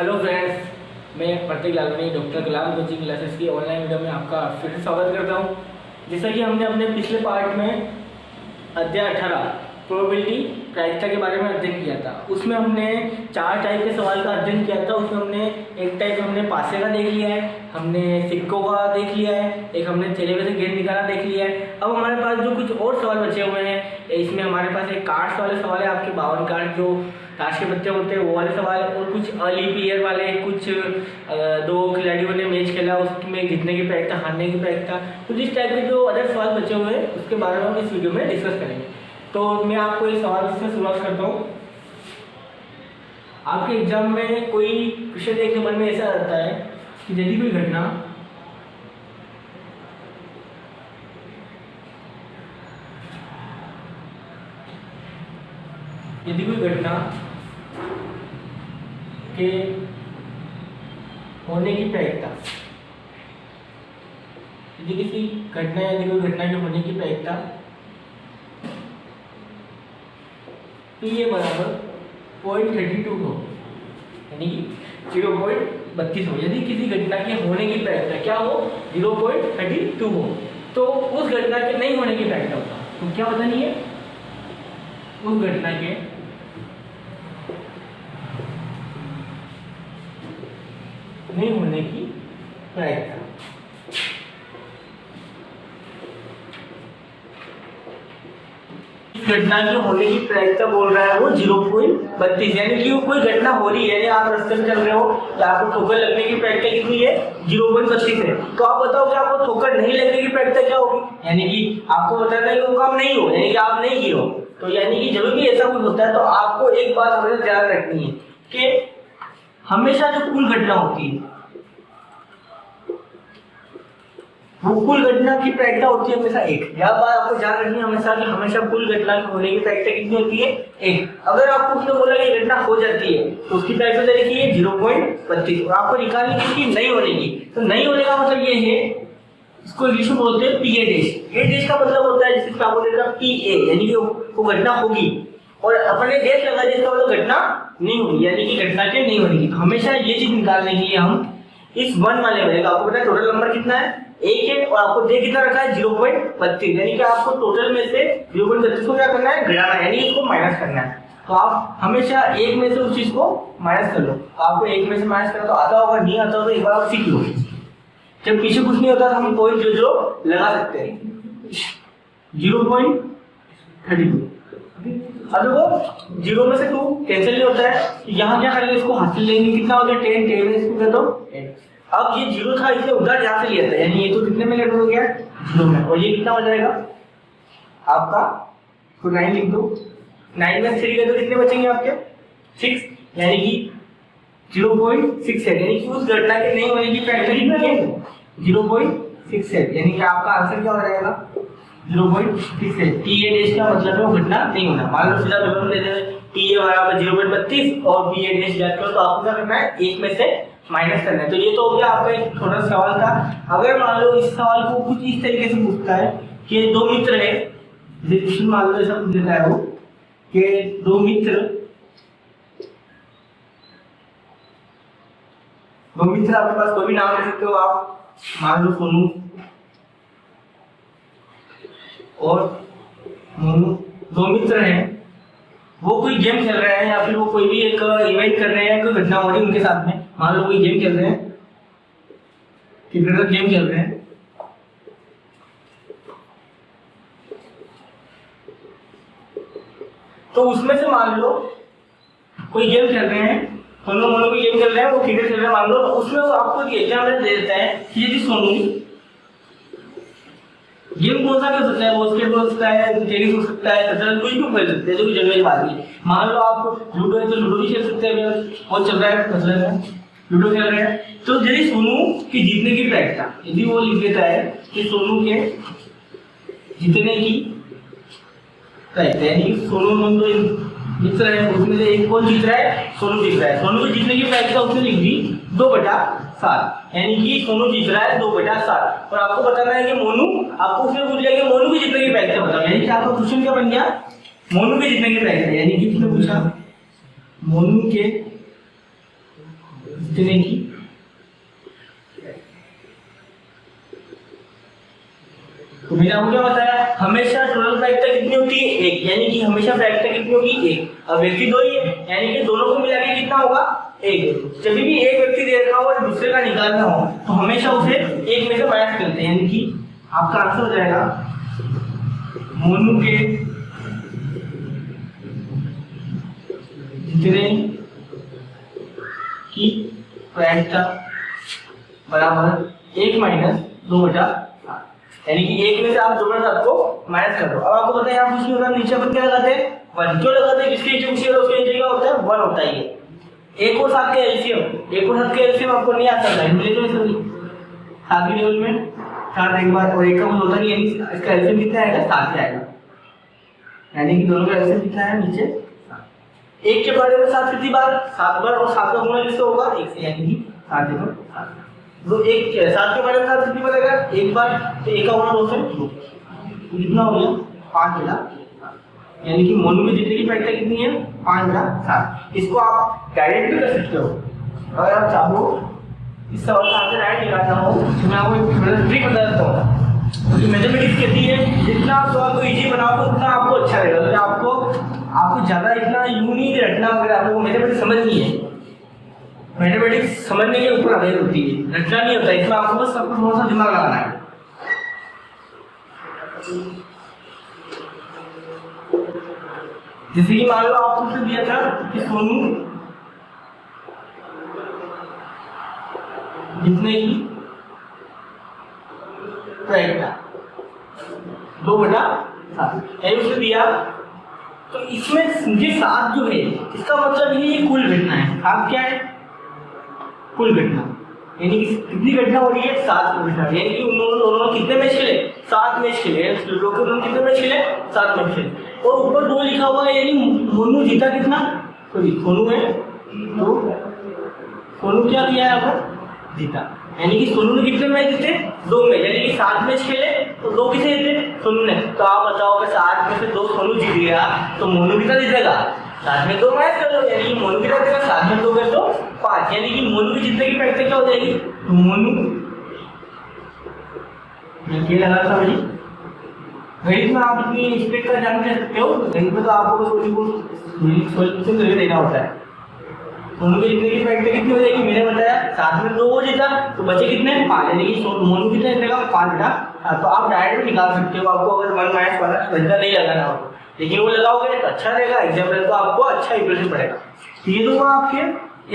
Hello friends, मैं प्रतीक Lalwani doctor कलाम coaching classes की online video में आपका फिर से स्वागत करता हूं। जैसा कि हमने अपने पिछले पार्ट में अध्याय 18 प्रोबेबिलिटी प्रायिकता के बारे में अध्ययन किया था। उसमें हमने 4 टाइप के सवाल का अध्ययन किया था। उसमें हमने एक टाइप हमने पासे का देख लिया है, हमने सिक्कों का देख लिया है, एक हमने थैले में से गेंद निकाला देख लिया है। अब हमारे पास जो कुछ और सवाल बचे हुए हैं, इसमें हमारे पास एक कार्ड्स वाले सवाल है, आपके 52 कार्ड जो ताश के पत्ते होते हैं वो वाले सवाल, और कुछ अर्ली ईयर वाले, कुछ 2 खिलाड़ियों ने मैच खेला उसमें जीतने की प्रायिकता, हारने की प्रायिकता, कुछ इस टाइप के जो अदर सवाल बचे हुए हैं उसके बारे में हम इस वीडियो में डिस्कस करेंगे। तो मैं आपको इस सवाल से शुरुआत करता हूँ। आपके एग्जाम में कोई क्वेश्चन देखने मन में ऐसा आता है कि यदि कोई घटना के होने की प्रायिकता, यदि कोई घटना के होने की प्रायिकता P बराबर 0.32 हो, यानी कि 0.32 हो। यदि किसी घटना के होने की प्रायिकता क्या हो, 0.32 हो, तो उस घटना के नहीं होने की प्रायिकता होता है। तो क्या बतानी है, उस घटना के नहीं होने की प्रायिकता। घटना के होने की प्रायिकता बोल रहा है वो 0.32, यानी कि वो कोई घटना हो रही है, यानी आप रास्ते में चल रहे हो तो आपको ठोकर लगने की प्रायिकता कितनी है, 0.32 है। तो आप बताओ कि आपको ठोकर नहीं लगने की प्रायिकता क्या होगी, यानी कि आपको बताना है कि वो काम नहीं हो, यानी कि आप नहीं गिरो। तो यानी कि जब भी ऐसा कुछ होता है तो आपको एक बात हमेशा ध्यान रखनी है कि हमेशा जो कुल घटना होती है वो कुल घटना की प्रायिकता होती है हमेशा 1। यह बात आपको ध्यान रखनी है हमेशा कि हमेशा कुल घटना होने की प्रायिकता कितनी होती है, 1। अगर आपको उसने बोला कि घटना हो जाती है तो उसकी प्रायिकता लिखी है 0.32, और आपको निकालनी किसकी, नहीं होने की। तो नहीं होने का मतलब ये है, इसको इंग्लिश में बोलते हैं PA डैश। ए डैश का मतलब होता है जिसका आपको देखा PA, यानी कि वो घटना होगी, और अपने डैश लगा जिसका मतलब घटना नहीं होगी, यानी कि घटना के नहीं होने की। तो हमेशा ये चीज निकालने के लिए हम इस 1 वाले में, आपको पता है टोटल नंबर कितना है, 1 है, और आपको दे कितना रखा है, 0.32, यानी कि आपको टोटल में से 0.32 को क्या करना है, घटाना है, यानी इसको माइनस करना है। तो आप हमेशा 1 में से उस चीज को माइनस कर लो। आपको 1 में से माइनस करना तो आता होगा, नहीं आता हो तो एक बार आप सीख लो। जब पीछे कुछ नहीं होता तो हम पॉइंट जो लगा सकते हैं 0.32। अब देखो 0 में से 2 कैंसिल नहीं होता है, यहाँ क्या करेंगे, इसको हाथ से लेंगे, कितना हो गया 10, 10 में इसको कर दो 10। अब ये 0 था, इसने उधर यहाँ से लिया था, यानी ये तो कितने में लेटर हो गया, 0 में, और ये कितना हो जाएगा आपका, तो 9 लिख दो। 9 में 3 कर दो, कितने बचेंगे आपके 6, यानी कि 0.6 है, यानी कि उस घटना के नहीं होने की प्रायिकता कितनी है, 0.6 है, यानी कि आपका आंसर क्या हो जाएगा, 0.6 है। PA डैश का मतलब है वो घटना नहीं होना। मान लो सीधा पेपर में दे दे PA बराबर 0.32 और PA डैश ज्ञात करो, तो आपको क्या करना है, 1 में से माइनस करना है। तो ये तो हो गया आपका एक छोटा सवाल था। अगर मान लो इस सवाल को कुछ इस तरीके से पूछता है कि 2 मित्र है, क्वेश्चन मान लो ऐसा पूछ देता है वो कि 2 मित्र आपके पास कोई भी नाम ले सकते हो आप, मान लो सोनू और मोनू, 2 मित्र हैं, वो कोई गेम खेल रहे हैं या फिर वो कोई भी एक इवेंट कर रहे हैं, कोई घटना हो रही है उनके साथ में। मान लो कोई गेम खेल रहे हैं, क्रिकेट गेम खेल रहे हैं, तो उसमें से मान लो कोई गेम खेल रहे हैं, सोनू मोनू कोई गेम खेल रहे हैं, वो क्रिकेट खेल रहे हैं मान लो, तो उसमें वो आपको एग्जाम में दे देता है कि यदि सोनू गेम कौन सा खेल सकता है, बास्केटबॉल हो सकता है, टेनिस हो सकता है, शतरंज, कुछ भी खेल सकते हैं, जो कि जनरल की बात है। मान लो आप लूडो है तो लूडो भी खेल सकते हैं, बहुत चल रहा है मतलब है लूडो खेल रहे हैं। तो यदि सोनू की जीतने की प्रायिकता, यदि वो लिख देता है कि सोनू के जीतने की प्रायिकता, यानी सोनू मोनू मित्र है, उसमें से एक कौन जीत रहा है, सोनू जीत रहा है, सोनू की जीतने की प्रायिकता उसने लिख दी 2/7, यानी कि सोनू जीत रहा है 2/7। और आपको बताना है कि मोनू, आपको उसने पूछ लिया कि मोनू की जीतने की प्रायिकता बताओ, यानी कि आपका क्वेश्चन क्या बन गया, मोनू के जीतने की प्रायिकता, यानी कि उसने पूछा मोनू के इतने की तो मैंने आपको क्या बताया, हमेशा टोटल प्रायिकता कितनी होती है? एक, यानी कि हमेशा प्रायिकता कितनी होगी? एक। अब व्यक्ति दो ही है, यानी कि दोनों को मिला के कितना होगा? एक। जब भी एक व्यक्ति दे रखा हो और दूसरे का निकालना हो तो हमेशा उसे एक में से माइनस करते हैं, यानी कि आपका आंसर हो जाएगा मोनू के जितने की प्रायिकता बराबर 1 माइनस 2/7, यानी कि एक में से आप 2/7 को माइनस कर दो। अब आपको पता है यहाँ कुछ नहीं होता, नीचे अपन क्या लगाते हैं? 1 क्यों लगाते हैं? जिसके नीचे कुछ है उसके नीचे क्या होता है? 1 होता है। ये 1 और 7 का एलसीएम, 1 और 7 का एलसीएम आपको नहीं आता है, ले लो इसमें 7 के लेवल में 7 एक बार और 1 का कुछ होता नहीं, यानी इसका एलसीएम कितना आएगा? 7 ही आएगा, यानी कि दोनों का एलसीएम कितना है? नीचे 1 के बारे में 7 कितनी बार? 7 बार, और 7 का गुणा किससे होगा? 1 से, यानी कि 7 × 7। तो 1 7 के बारे में 7 कितनी बार आएगा? 1 बार, तो 1 का गुणा 2 से 2, कितना हो गया? 5/7, यानी कि मोनू में जितने की प्रायिकता कितनी है? 5/7। इसको आप डायरेक्ट भी कर सकते हो, अगर आप चाहो इस सवाल का आंसर डायरेक्ट निकालना हो तो मैं आपको एक ट्रिक बता देता हूँ। क्योंकि मैथमेटिक्स कहती है जितना आप सवाल को इजी बनाओगे उतना आपको अच्छा रहेगा। तो आपको ज़्यादा इतना यूं नहीं रटना, अगर आपको मैथमेटिक्स समझनी है, मैथमेटिक्स समझने के ऊपर आधारित होती है, रटना नहीं होता। इसमें आपको बस आपको थोड़ा सा दिमाग लगाना है। जैसे कि मान लो आपको दिया था कि सोनू जितने की प्रायिकता 2/7 ऐसे दिया, तो इसमें ये 7 जो है इसका मतलब ये कुल घटना है। 7 क्या है? कुल घटना, यानी कि कितनी घटना हो रही है? 7 घटना, यानी कि उन दोनों कितने मैच खेले? 7 मैच खेले। लोग के दोनों कितने मैच खेले? 7 मैच खेले। और ऊपर 2 लिखा हुआ है, यानी मोनू जीता कितना? सोनू है तो सोनू क्या दिया है आपको? जीता, यानी कि सोनू ने कितने मैच जीते? 2 मैच, यानी कि 7 मैच खेले तो 2 किसे जीते? सोनू ने। तो आप बताओ कि 7 में से 2 सोनू जीत गया तो मोनू कितना जीतेगा? 7 में 2 मैच कर लो, यानी कि मोनू कितना जीतेगा? 7 में 2 कर दो 5, यानी कि मोनू की जीतने की प्रायिकता क्या हो जाएगी? तो मोनू ये लगा था भाई, गणित में आप इतनी स्टेप का जान कर सकते हो, गणित में तो आपको सोल्यूशन करके देना होता है। मोनू की जितने की प्रायिकता कितनी हो जाएगी? मैंने बताया 7 में 2 हो जीता तो बचे कितने? 5, यानी कि मोनू कितना जीतेगा? 5/7। तो आप डायरेक्ट निकाल सकते हो, आपको अगर 1 माइनस वाला घंटा नहीं लगाना हो, लेकिन वो लगाओगे तो अच्छा रहेगा, एग्जाम्पल तो आपको अच्छा इंप्रेशन पड़ेगा। तो ये तो आपके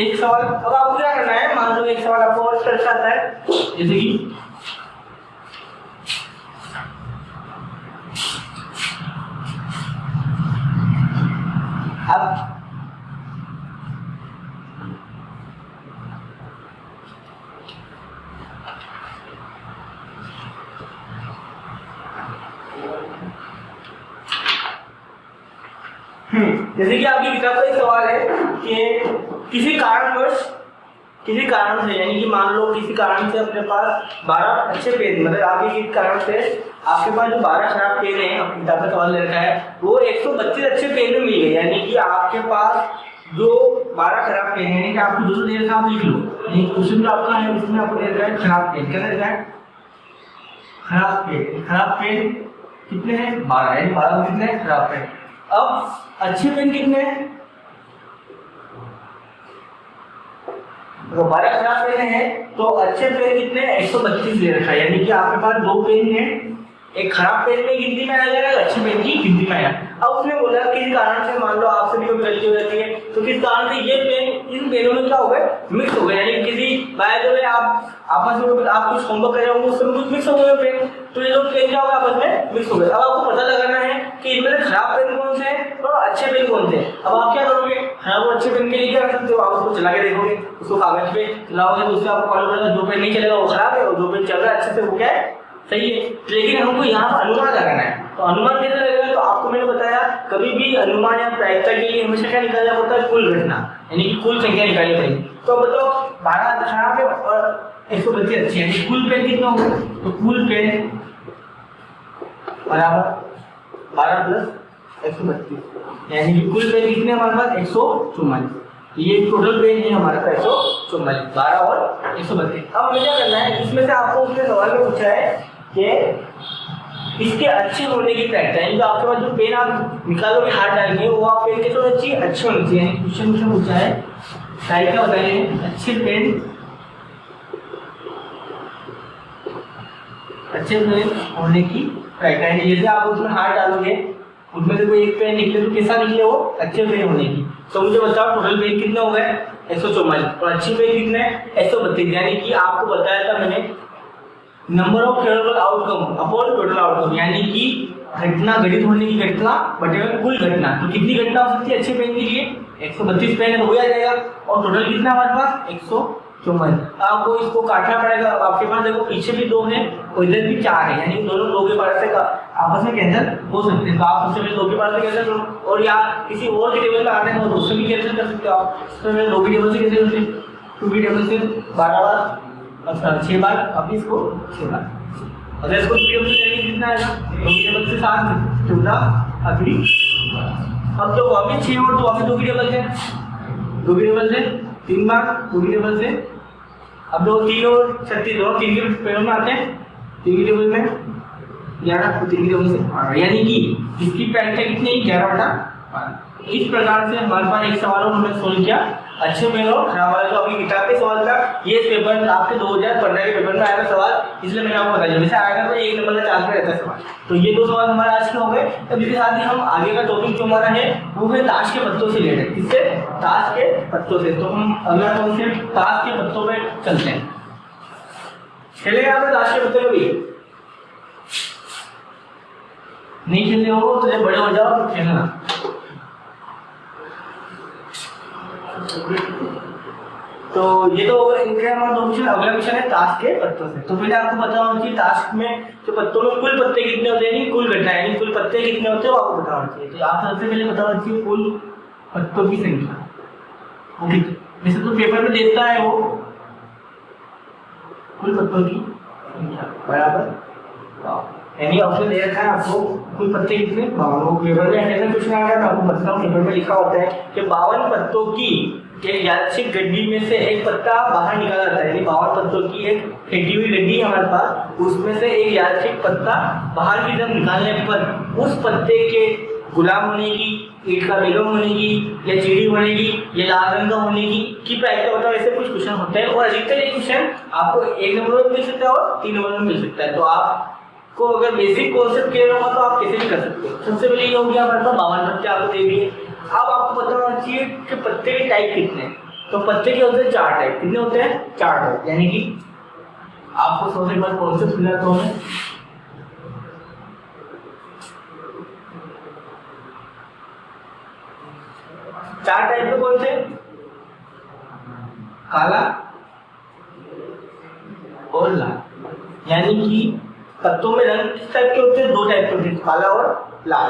एक सवाल। अब आपको क्या करना है, मान लो एक सवाल आपको और अच्छा आता है, जैसे कि अब जैसे कि आपकी किताब का एक सवाल है कि किसी कारण से, यानी कि मान लो किसी कारण से अपने पास 12 अच्छे पेन, मतलब आपके किसी कारण से आपके पास जो 12 खराब पेन है, आपकी किताब का सवाल ले रखा है, वो 132 अच्छे पेन में मिल गए। यानी कि आपके पास जो 12 खराब पेन है, यानी कि आपको जो दे रखा है आप लिख लो। क्वेश्चन जो आपका है उसमें आपको दे रखा है खराब पेन। क्या दे रखा है? खराब पेन कितने हैं? 12, यानी 12 कितने हैं? खराब पेन। अब अच्छे पेन कितने हैं? तो 12 खराब पेन है तो अच्छे पेन कितने? 132 दे रखा है, यानी कि आपके पास 2 पेन है, एक खराब पेन में गिनती में आ जाएगा, अच्छे पेन की गिनती में आएगा। अब उसने बोला किसी कारण से, मान लो आपसे भी कोई गलती हो जाती है तो किस कारण से ये पेन इन पेनों में क्या हो गए? मिक्स हो गए, यानी किसी बाय द वे आप आपस में आप कुछ होमवर्क कर रहे होंगे उसमें कुछ मिक्स हो गए पेन, तो ये लोग पेन क्या होगा? आपस में मिक्स हो गए। अब आपको पता लगाना है कि इनमें से खराब पेन कौन से हैं और अच्छे पेन कौन से हैं। अब आप क्या करोगे? खराब और अच्छे पेन के लिए क्या कर सकते हो? आप उसको चला के देखोगे, उसको कागज पे चलाओगे तो उससे आपको मालूम पड़ेगा जो पेन नहीं चलेगा वो खराब है और जो पेन चल रहा है अच्छे से वो क्या है? सही है। लेकिन हमको यहाँ पर अनुमान लगाना है, तो अनुमान कैसे लगेगा? तो आपको मैंने बताया कभी भी अनुमान या प्रायिकता के लिए हमेशा क्या निकालना होता है? कुल घटना, यानी कि कुल संख्या निकालनी पड़ेगी। तो बताओ 12 खराब है और 132 अच्छी है, यानी कुल पेन कितना होगा? तो कुल पेन बराबर 12 + 132, यानी कि कुल पेन कितने हमारे पास? 144। ये टोटल पेन है हमारा 144, 12 और 132। अब हमें क्या करना है, इसमें से आपको उसने सवाल में पूछा है कि इसके अच्छे होने की प्रैक्टिस है, जो आपके पास जो पेन आप निकालोगे हाथ डालेंगे वो आप पेन कैसे होनी चाहिए, अच्छे होनी चाहिए। क्वेश्चन मुझे पूछा है टाइप क्या बताइए, अच्छे पेन होने की प्रैक्टिस। जैसे आप उसमें हाथ डालोगे उसमें से कोई एक पेन निकले तो कैसा निकले, वो अच्छे पेन होने की। तो मुझे बताओ टोटल पेन कितने हो गए, 144, और अच्छी पेन कितने हैं 132। यानी कि आपको बताया था मैंने number of favourable outcome upon total outcome, यानी कि घटना घटित होने की घटना बटे हुए कुल घटना। तो कितनी घटना हो सकती है अच्छे पेन के लिए, 132 पेन हो जाएगा। और टोटल कितना हमारे पास 144। आपको इसको काटना पड़ेगा। आपके पास देखो पीछे भी 2 है और इधर भी 4 है, यानी दोनों 2 के पास से आपस में कैंसिल हो सकते हैं। तो आप सबसे पहले 2 के पास से कैंसिल करो, और या किसी और के टेबल में आने हैं तो उससे भी कैंसिल कर सकते हो आप। तो मैं 2 के टेबल से कैसे करते हैं, 2 के टेबल से 12 बार, अच्छा 6 बार, अब इसको 6 बार। अगर इसको 2 टेबल से करेंगे कितना आएगा, 2 के टेबल से 7, 14 अगली। अब तो वापिस 6 और 2 वापिस 2 के टेबल से, 2 के टेबल से 3 बार, 2 के टेबल से। अब 2, 3 और 36 दोनों 3 के टेबल में आते हैं, 3 के टेबल में 11, 3 के टेबल से, यानी कि इसकी प्रैक्टिस कितनी 11/12। इस प्रकार से हमारे पास एक सवाल हमने सोल्व किया, अच्छे पेन और खराब वाला। जो अभी किताब पे सवाल था ये पेपर में आपके 2015 के पेपर में आया था सवाल, इसलिए मैंने आपको बताया। वैसे आएगा तो 1 नंबर का चांस में रहता है सवाल। तो ये 2 सवाल हमारे आज के हो गए। अब इसके साथ ही हम आगे का टॉपिक जो हमारा है वो है ताश के पत्तों से रिलेटेड। किससे, ताश के पत्तों से। तो हम अगला कॉन्सेप्ट ताश के पत्तों पे चलते हैं। खेलेगा आपने ताश के पत्ते कभी नहीं खेलते हो तो जब बड़े हो जाओ तो खेलना। तो ये तो इनके हमारा 2 क्वेश्चन। अगला क्वेश्चन है ताश के पत्तों से। तो पहले आपको पता होना चाहिए ताश में जो पत्तों में कुल पत्ते कितने होते हैं, कुल घटना यानी कुल पत्ते कितने होते हैं वो आपको पता होना चाहिए। तो आप सबसे पहले पता होना चाहिए कुल पत्तों की संख्या। वैसे तो पेपर में देता है वो कुल पत्तों की संख्या बराबर, यानी ऑप्शन दे रखा है आपको कुल पत्ते कितने 52। पेपर में ऐसा क्वेश्चन आ गया, मैं आपको बताता हूँ। पेपर में लिखा होता है कि 52 पत्तों की एक यादृच्छिक गड्डी में से एक पत्ता बाहर निकाला जाता है। यानी 52 पत्तों की एक फेंकी हुई गड्डी है हमारे पास, उसमें से एक यादृच्छिक पत्ता बाहर की तरफ निकालने पर उस पत्ते के गुलाम होने की, ईंट का बेगम होने की, या चिड़ी बनेगी, या लाल रंग का होने की प्रायिकता बताओ। ऐसे कुछ क्वेश्चन होते हैं और अधिकतर ये क्वेश्चन आपको 1 नंबर में मिल सकता है और 3 नंबर में मिल सकता है। तो आपको अगर बेसिक कॉन्सेप्ट क्लियर होगा तो आप कैसे भी कर सकते हो। सबसे पहले ये हो गया हमारे पास 52 पत्ते आपको दे दिए। अब आपको पता होना चाहिए कि पत्ते के टाइप कितने हैं। तो पत्ते के होते हैं 4 टाइप। कितने होते हैं 4 टाइप, यानी कि आपको सबसे पहले कॉन्सेप्ट क्लियर तो है। चार टाइप के कौन से, काला और लाल। यानी कि पत्तों में रंग किस टाइप के होते हैं, 2 टाइप के होते हैं, काला और लाल।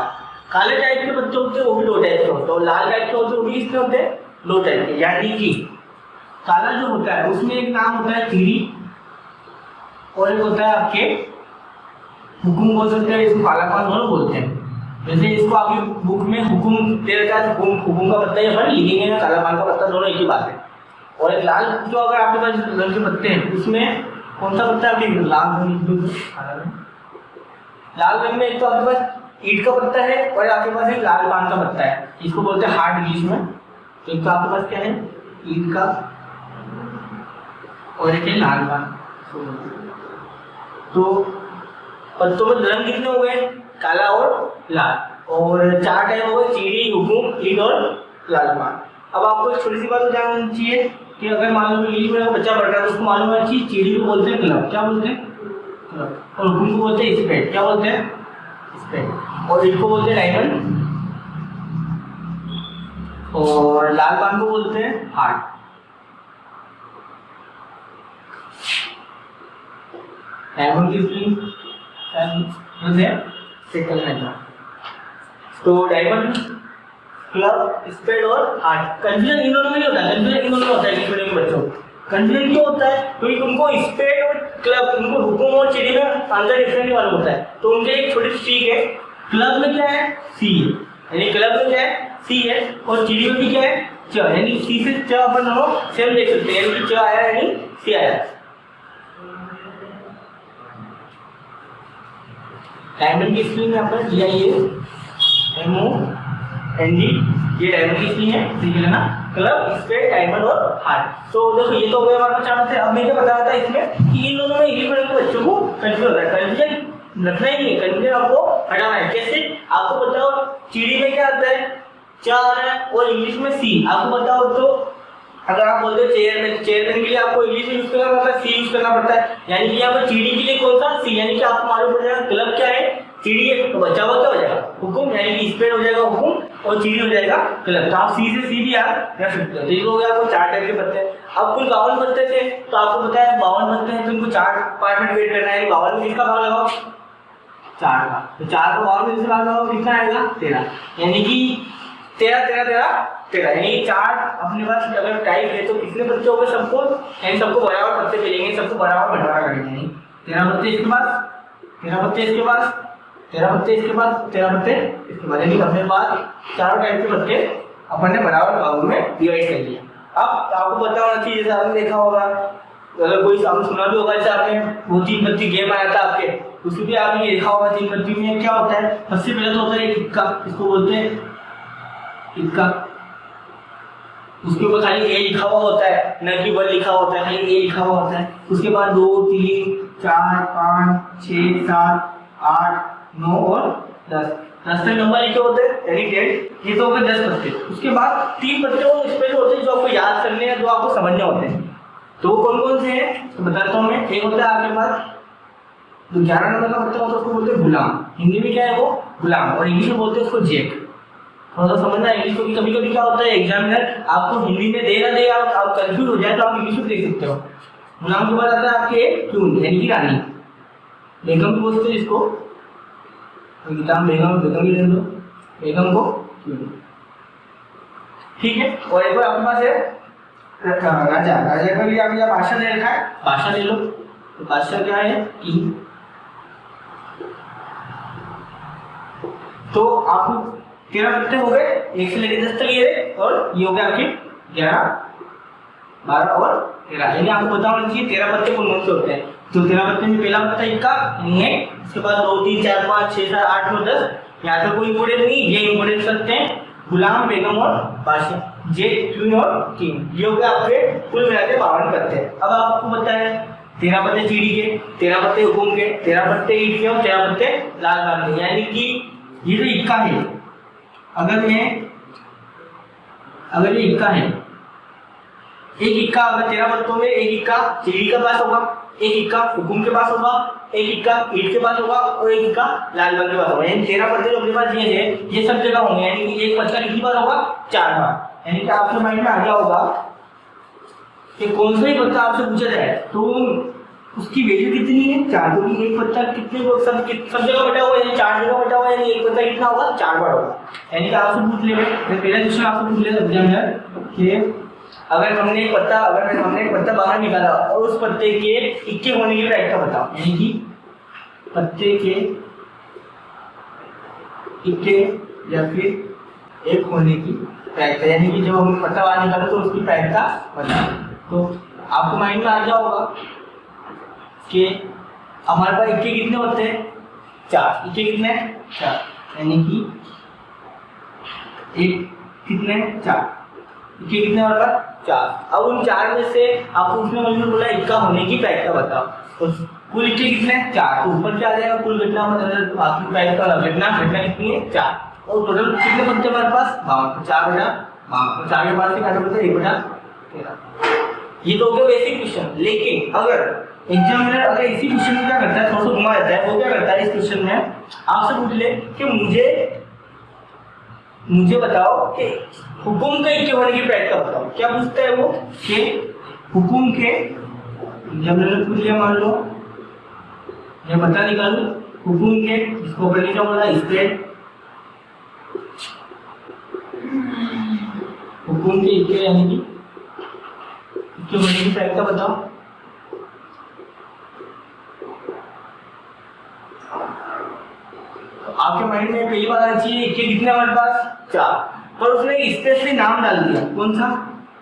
काले टाइप के पत्ते होते हैं वो भी 2 टाइप के होते हैं, और लाल टाइप के होते हैं वो भी किसके होते हैं 2 टाइप के। यानी कि काला जो होता है उसमें एक नाम होता है चिड़ी और एक होता है आपके हुकुम बोल सकते हैं, इसको काला पान दोनों बोलते हैं। वैसे इसको आपकी बुक में हुकुम दे रखा है, हुकुम का पत्ता अपन लिखेंगे ना, काला पान का पत्ता, दोनों एक ही बात है। और एक लाल जो अगर आपके पास रंग के पत्ते हैं उसमें कौन सा पत्ता है आपके लाल रंग, लाल रंग में एक तो आपके पास ईंट का पत्ता है और आपके पास एक लाल पान का पत्ता है, इसको बोलते हैं हार्ड इंग्लिश में। तो एक तो आपके पास क्या है ईंट का और एक है लाल पान। तो पत्तों में रंग कितने हो गए, काला और लाल, और 4 टाइप हो गए, चीड़ी, हुकुम, ईंट और लाल पान। अब आपको एक छोटी सी बात जाननी चाहिए कि अगर मान लो इंग्लिश में बच्चा पढ़ रहा है तो उसको मालूम है कि चीड़ी को बोलते हैं क्लब, क्या बोलते हैं क्लब, और हुकुम को बोलते हैं स्पेड, क्या बोलते हैं स्पेड, और ईंट को बोलते हैं डायमंड, और लाल पान को बोलते हैं हार्ट। डायमंड की स्प्रिंग सेकंड में था। तो डायमंड, क्लब, स्पेड और हार्ट। कंफ्यूजन इन दोनों में नहीं होता है, कंफ्यूजन इन दोनों में होता है इंग्लिश मीडियम के बच्चों को। कंफ्यूजन क्यों होता है, क्योंकि उनको स्पेड और क्लब, उनको हुकुम और चिड़ी में अंदर डिफरेंट मालूम होता है। तो उनके एक छोटी सी ट्रिक है, क्लब में क्या है सी है, यानी क्लब में क्या है सी है, और चिड़ी में भी क्या है च, यानी सी से च अपन दोनों सेम देख सकते हैं, यानी कि च आया यानी सी आया। डायमंड की स्प्रिंग यहाँ पर DIAMOND, ये डायमंड की स्प्रिंग है, ठीक है ना, क्लब, स्प्रेड, डायमंड और हार्ट। तो देखो ये तो हो गया हमारे चार थे। अब मैं क्या बता रहा था इसमें कि इन दोनों में इंग्लिश मीडियम के बच्चों को कंफ्यूज होता है, कंफ्यूजन रखना ही नहीं है, कंफ्यूजन आपको हटाना है। कैसे? आपको बताओ चिड़ी में क्या आता है, चा आ रहा है, और इंग्लिश में सी। आपको बताओ तो अगर आप बोलते हो चेयरमैन, चेयरमैन के लिए आपको इंग्लिश में यूज करना पड़ता है, सी यूज करना पड़ता है, यानी कि यहाँ पर चीड़ी के लिए कौन सा, सी, यानी कि आपको मालूम पड़ जाएगा क्लब क्या है, चीड़ी है, तो बचा हुआ क्या हो जाएगा, हुकुम, यानी कि स्प्रेड हो जाएगा हुकुम, और चीड़ी हो जाएगा क्लब। तो आप सी से सी भी याद रख सकते हो। तो ये हो गया आपको 4 टाइप के पत्ते। अब कुल 52 पत्ते थे, तो आपको पता है 52 पत्ते हैं, तो इनको 4 पार्ट में डिवाइड करना है। 52 में किसका भाग लगाओ, 4 का, तो 4 को 52 में से भाग लगाओ, कितना आएगा 13, यानी कि 13 13 13 13, यानी 4 अपने पास अगर टाइप है तो कितने पत्ते हो गए सबको, यानी सबको बराबर पत्ते मिलेंगे, सबको बराबर बंटवारा करेंगे, यानी 13 पत्ते इसके पास, 13 पत्ते इसके पास, 13 पत्ते इसके पास, 13 पत्ते इसके पास, यानी अपने पास 4 टाइप के पत्ते अपन ने बराबर भागों में डिवाइड कर लिया। अब आपको पता होना चाहिए, जैसे आपने देखा होगा, अगर कोई आपने सुना भी होगा, जैसे आपने वो 3 पत्ती गेम आया था आपके, उसमें भी आपने ये देखा होगा 3 पत्ती में क्या होता है। सबसे पहले तो होता है इक्का, इसको बोलते हैं इक्का, उसके ऊपर खाली ए लिखा हुआ होता है, न कि 1 लिखा होता है, खाली ए लिखा हुआ होता है। उसके बाद 2 3 4 5 6 7 8 9 और 10 तक नंबर लिखे होते हैं, यानी 10। ये तो हो गए 10 पत्ते। उसके बाद 3 पत्ते और स्पेशल होते हैं जो आपको याद करने हैं, जो आपको समझने होते हैं। तो वो कौन कौन से हैं तो बताता हूँ मैं। एक होता है आपके पास जो 11 नंबर का पत्ता होता है, उसको बोलते हैं गुलाम, हिंदी में क्या है वो गुलाम, और इंग्लिश में बोलते हैं उसको जेक। थोड़ा सा समझना इंग्लिश को, कभी कभी क्या होता है एग्जामिनर आपको हिंदी में दे ना दे, आप कंफ्यूज हो जाए तो आप इंग्लिश में देख सकते हो। गुलाम के बाद आता है आपके क्यून, यानी कि रानी, बेगम भी बोलते हैं जिसको, बेगम बेगम ही रहने दो, बेगम को क्यून, ठीक है। और एक बार आपके पास है राजा, राजा के लिए अभी आप भाषा दे रखा है, भाषा ले लो, तो भाषा क्या है किंग। तो आप 13 पत्ते हो गए, 1 से लेकर 10 तक ये, और ये हो गया आपके 11 12 और 13, यानी आपको पता होना चाहिए 13 पत्ते कौन कौन से होते हैं। तो 13 पत्ते में पहला पत्ता इक्का, यानी है, उसके बाद 2 3 4 5 6 7 8 9 10, यहाँ पर कोई इंपोर्टेंट नहीं, ये इंपोर्टेंट करते हैं गुलाम, बेगम और बादशाह, जे क्वीन और किंग। ये हो गया आपके कुल मिला के 52 पत्ते। अब आपको पता है 13 पत्ते चीड़ी के, 13 पत्ते हुकुम के, 13 पत्ते ईंट के और 13 पत्ते लाल बाल के, यानी कि ये जो इक्का है, अगर ये इक्का है, एक इक्का अगर 13 पत्तों में एक इक्का चीड़ी के पास होगा, एक इक्का हुकुम के पास होगा, एक इक्का ईंट के पास होगा, और एक इक्का लाल बाल के पास होगा, यानी 13 पत्ते जो अपने पास ये है, ये सब जगह होंगे, यानी कि एक पत्ता कितनी बार होगा 4 बार, यानी कि आपके माइंड में आ गया होगा कि कौन सा ही पत्ता आपसे पूछा जाए तो उसकी वैल्यू कितनी है 4, क्योंकि एक पत्ता कितने सब जगह बटा हुआ है, 4 जगह बटा हुआ है, यानी एक पत्ता कितना होगा 4 बार होगा। यानी कि आपसे पूछ ले, पहला क्वेश्चन आपसे पूछ लेगा एग्जामिनर कि अगर हमने एक पत्ता बाहर निकाला और उस पत्ते के इक्के होने की प्रायिकता बताओ, यानी कि पत्ते के इक्के या फिर एक होने की प्रायिकता, यानी कि जब हम पत्ता बाहर निकाला तो उसकी प्रायिकता बताओ। तो आपको माइंड में आ गया होगा कि हमारे पास इक्के कितने होते हैं 4, इक्के कितने 4, यानी कि एक कितने 4, इक्के कितने हमारे पास 4। अब उन 4 में से आपको उसमें मैंने बोला इक्का होने की प्रायिकता बताओ, तो कुल इक्के कितने 4, तो ऊपर क्या आ जाएगा कुल घटना मतलब आपकी प्रायिकता घटना कितनी है 4, और टोटल कितने पत्ते हमारे पास 52, 4 बटा 52, 4 के बाद से काटो बता 1 बटा 13। ये तो हो गया बेसिक क्वेश्चन। लेकिन अगर एग्जामिनर अगर इसी क्वेश्चन में क्या करता है, थोड़ा सा घुमा देता है, वो क्या करता है इस क्वेश्चन में आपसे पूछ ले कि मुझे बताओ कि हुकुम के इक्के होने की प्रायिकता बताओ। क्या पूछता है वो कि हुकुम के, जब मैंने पूछ लिया मान लो मैं बता निकालू हुकुम के, इसको ऊपर लिखा बोला स्प्रेड, हुकुम के इक्के यानी कि इक्के होने की प्रायिकता बताओ। आपके माइंड में पहली बात आनी चाहिए इक्के कितने हमारे पास 4, पर उसने स्पेशली नाम डाल दिया, कौन सा?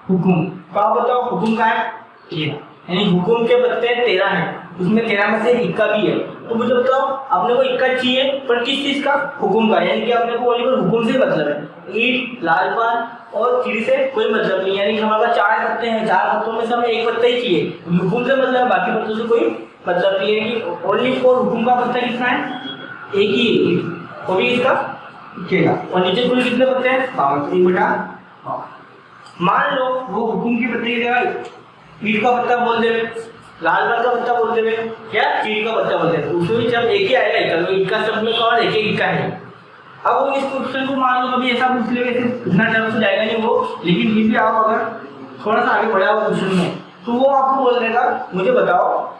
हुकुम। तो आप बताओ हुकुम का है 13, यानी हुकुम के पत्ते 13 हैं, उसमें 13 में से इक्का भी है। तो मुझे बताओ अपने को इक्का चाहिए पर किस चीज का? हुकुम का, यानी कि अपने को ओनली हुकुम से मतलब है। ईट, लाल पान और चिड़ी से कोई मतलब नहीं, यानी कि हमारे पास 4 पत्ते हैं, 4 पत्तों में से हमें एक पत्ता ही चाहिए, हुकुम से मतलब है, बाकी पत्तों से कोई मतलब नहीं है। कि ओनली फॉर हुकुम का पत्ता कितना है? एक ही, वो भी इसका अकेला। और नीचे कुल कितने पत्ते हैं? 52, 1/52। मान लो वो हुकुम की पत्ते की जगह ईट का पत्ता बोल दे, लाल बाल का पत्ता बोल दे, क्या चीड़ का पत्ता बोल दे, उसमें भी जब एक ही आएगा इक्का, तो इक्का शब्द में कौन एक एक इक्का है। अब वो इस क्वेश्चन को मान लो कभी ऐसा पूछ ले, इतना टाइम से जाएगा नहीं वो, लेकिन फिर भी आप अगर थोड़ा सा आगे बढ़ा हो क्वेश्चन में, तो वो आपको बोल देगा मुझे बताओ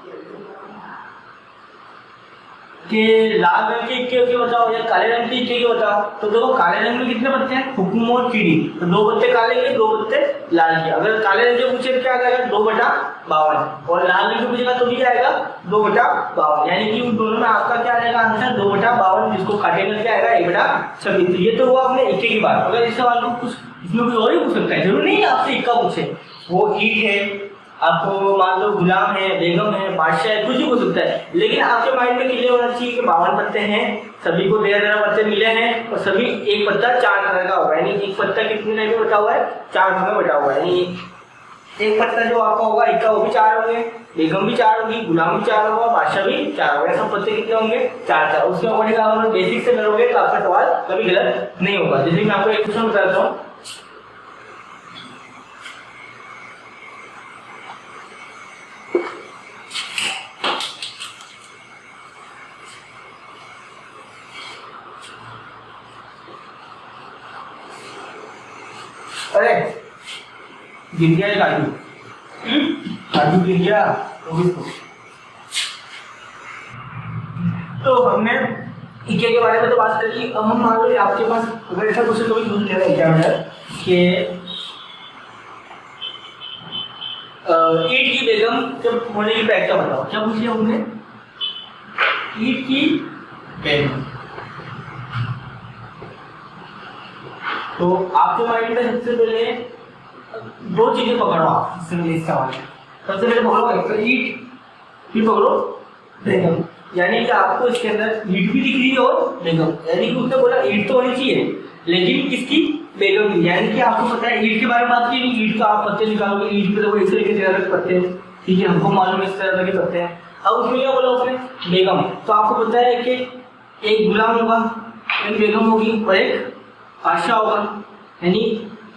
कि लाल रंग के इक्के के बताओ या काले रंग के इक्के के बताओ। तो देखो काले रंग में कितने पत्ते हैं? हुकुम और चिड़ी, तो 2 पत्ते काले के, 2 पत्ते लाल के। अगर काले रंग के पूछे तो क्या आएगा? 2/52, और लाल रंग के पूछेगा तो भी आएगा 2/52, यानी कि उन दोनों में आपका क्या आएगा आंसर? 2/52, जिसको काटेंगे क्या आएगा? 1/26। ये तो वो आपने इक्के की बात। अगर इस सवाल को कुछ इसमें कोई और ही पूछ सकता है, जरूरी नहीं आपसे इक्का पूछे, वो ईट है, आपको मान लो गुलाम है, बेगम है, बादशाह है, कुछ भी हो सकता है, लेकिन आपके माइंड में क्लियर होना चाहिए कि 52 पत्ते हैं, सभी को 13 पत्ते मिले हैं, और सभी एक पत्ता 4 तरह का होगा, यानी एक पत्ता कितने टाइप में बटा हुआ है? 4 भाग में बटा हुआ है। यानी एक पत्ता जो आपका होगा इक्का, वो भी 4 होंगे, बेगम भी 4 होगी, गुलाम भी 4 होगा, बादशाह भी 4 होगा, सब पत्ते कितने होंगे? 4। उसके अकॉर्डिंग आप बेसिक से करोगे तो आपका सवाल कभी गलत नहीं होगा। जैसे मैं आपको एक क्वेश्चन बताता हूँ, अरे गिर गया काजू, काजू गिर गया तो हमने इक्के के बारे में तो बात करी। अब हम मान लो आपके पास अगर ऐसा क्वेश्चन कभी पूछ लेगा एग्जामिनर कि ईट की बेगम जब होने की व्याख्या बताओ, क्या पूछ लिया हमने? ईट की बेगम। तो आपके माइंड में सबसे पहले 2 चीजें पकड़ो आप इस सवाल में। सबसे पहले पकड़ो एक तो ईट, फिर पकड़ो बेगम, यानी कि आपको इसके अंदर ईट भी दिख रही है और बेगम, यानी कि उसने बोला ईट तो होनी चाहिए लेकिन किसकी? बेगम की। यानी कि आपको पता है ईट के बारे में बात की, ईट का आप पत्ते निकालोगे, ईट पे तो इस तरीके से अलग पत्ते हैं, ठीक है, हमको मालूम है इस तरह के पत्ते हैं। अब उसमें क्या बोला उसने? बेगम। तो आपको पता है कि एक गुलाम होगा, एक बेगम होगी और एक बादशाह होगा, यानी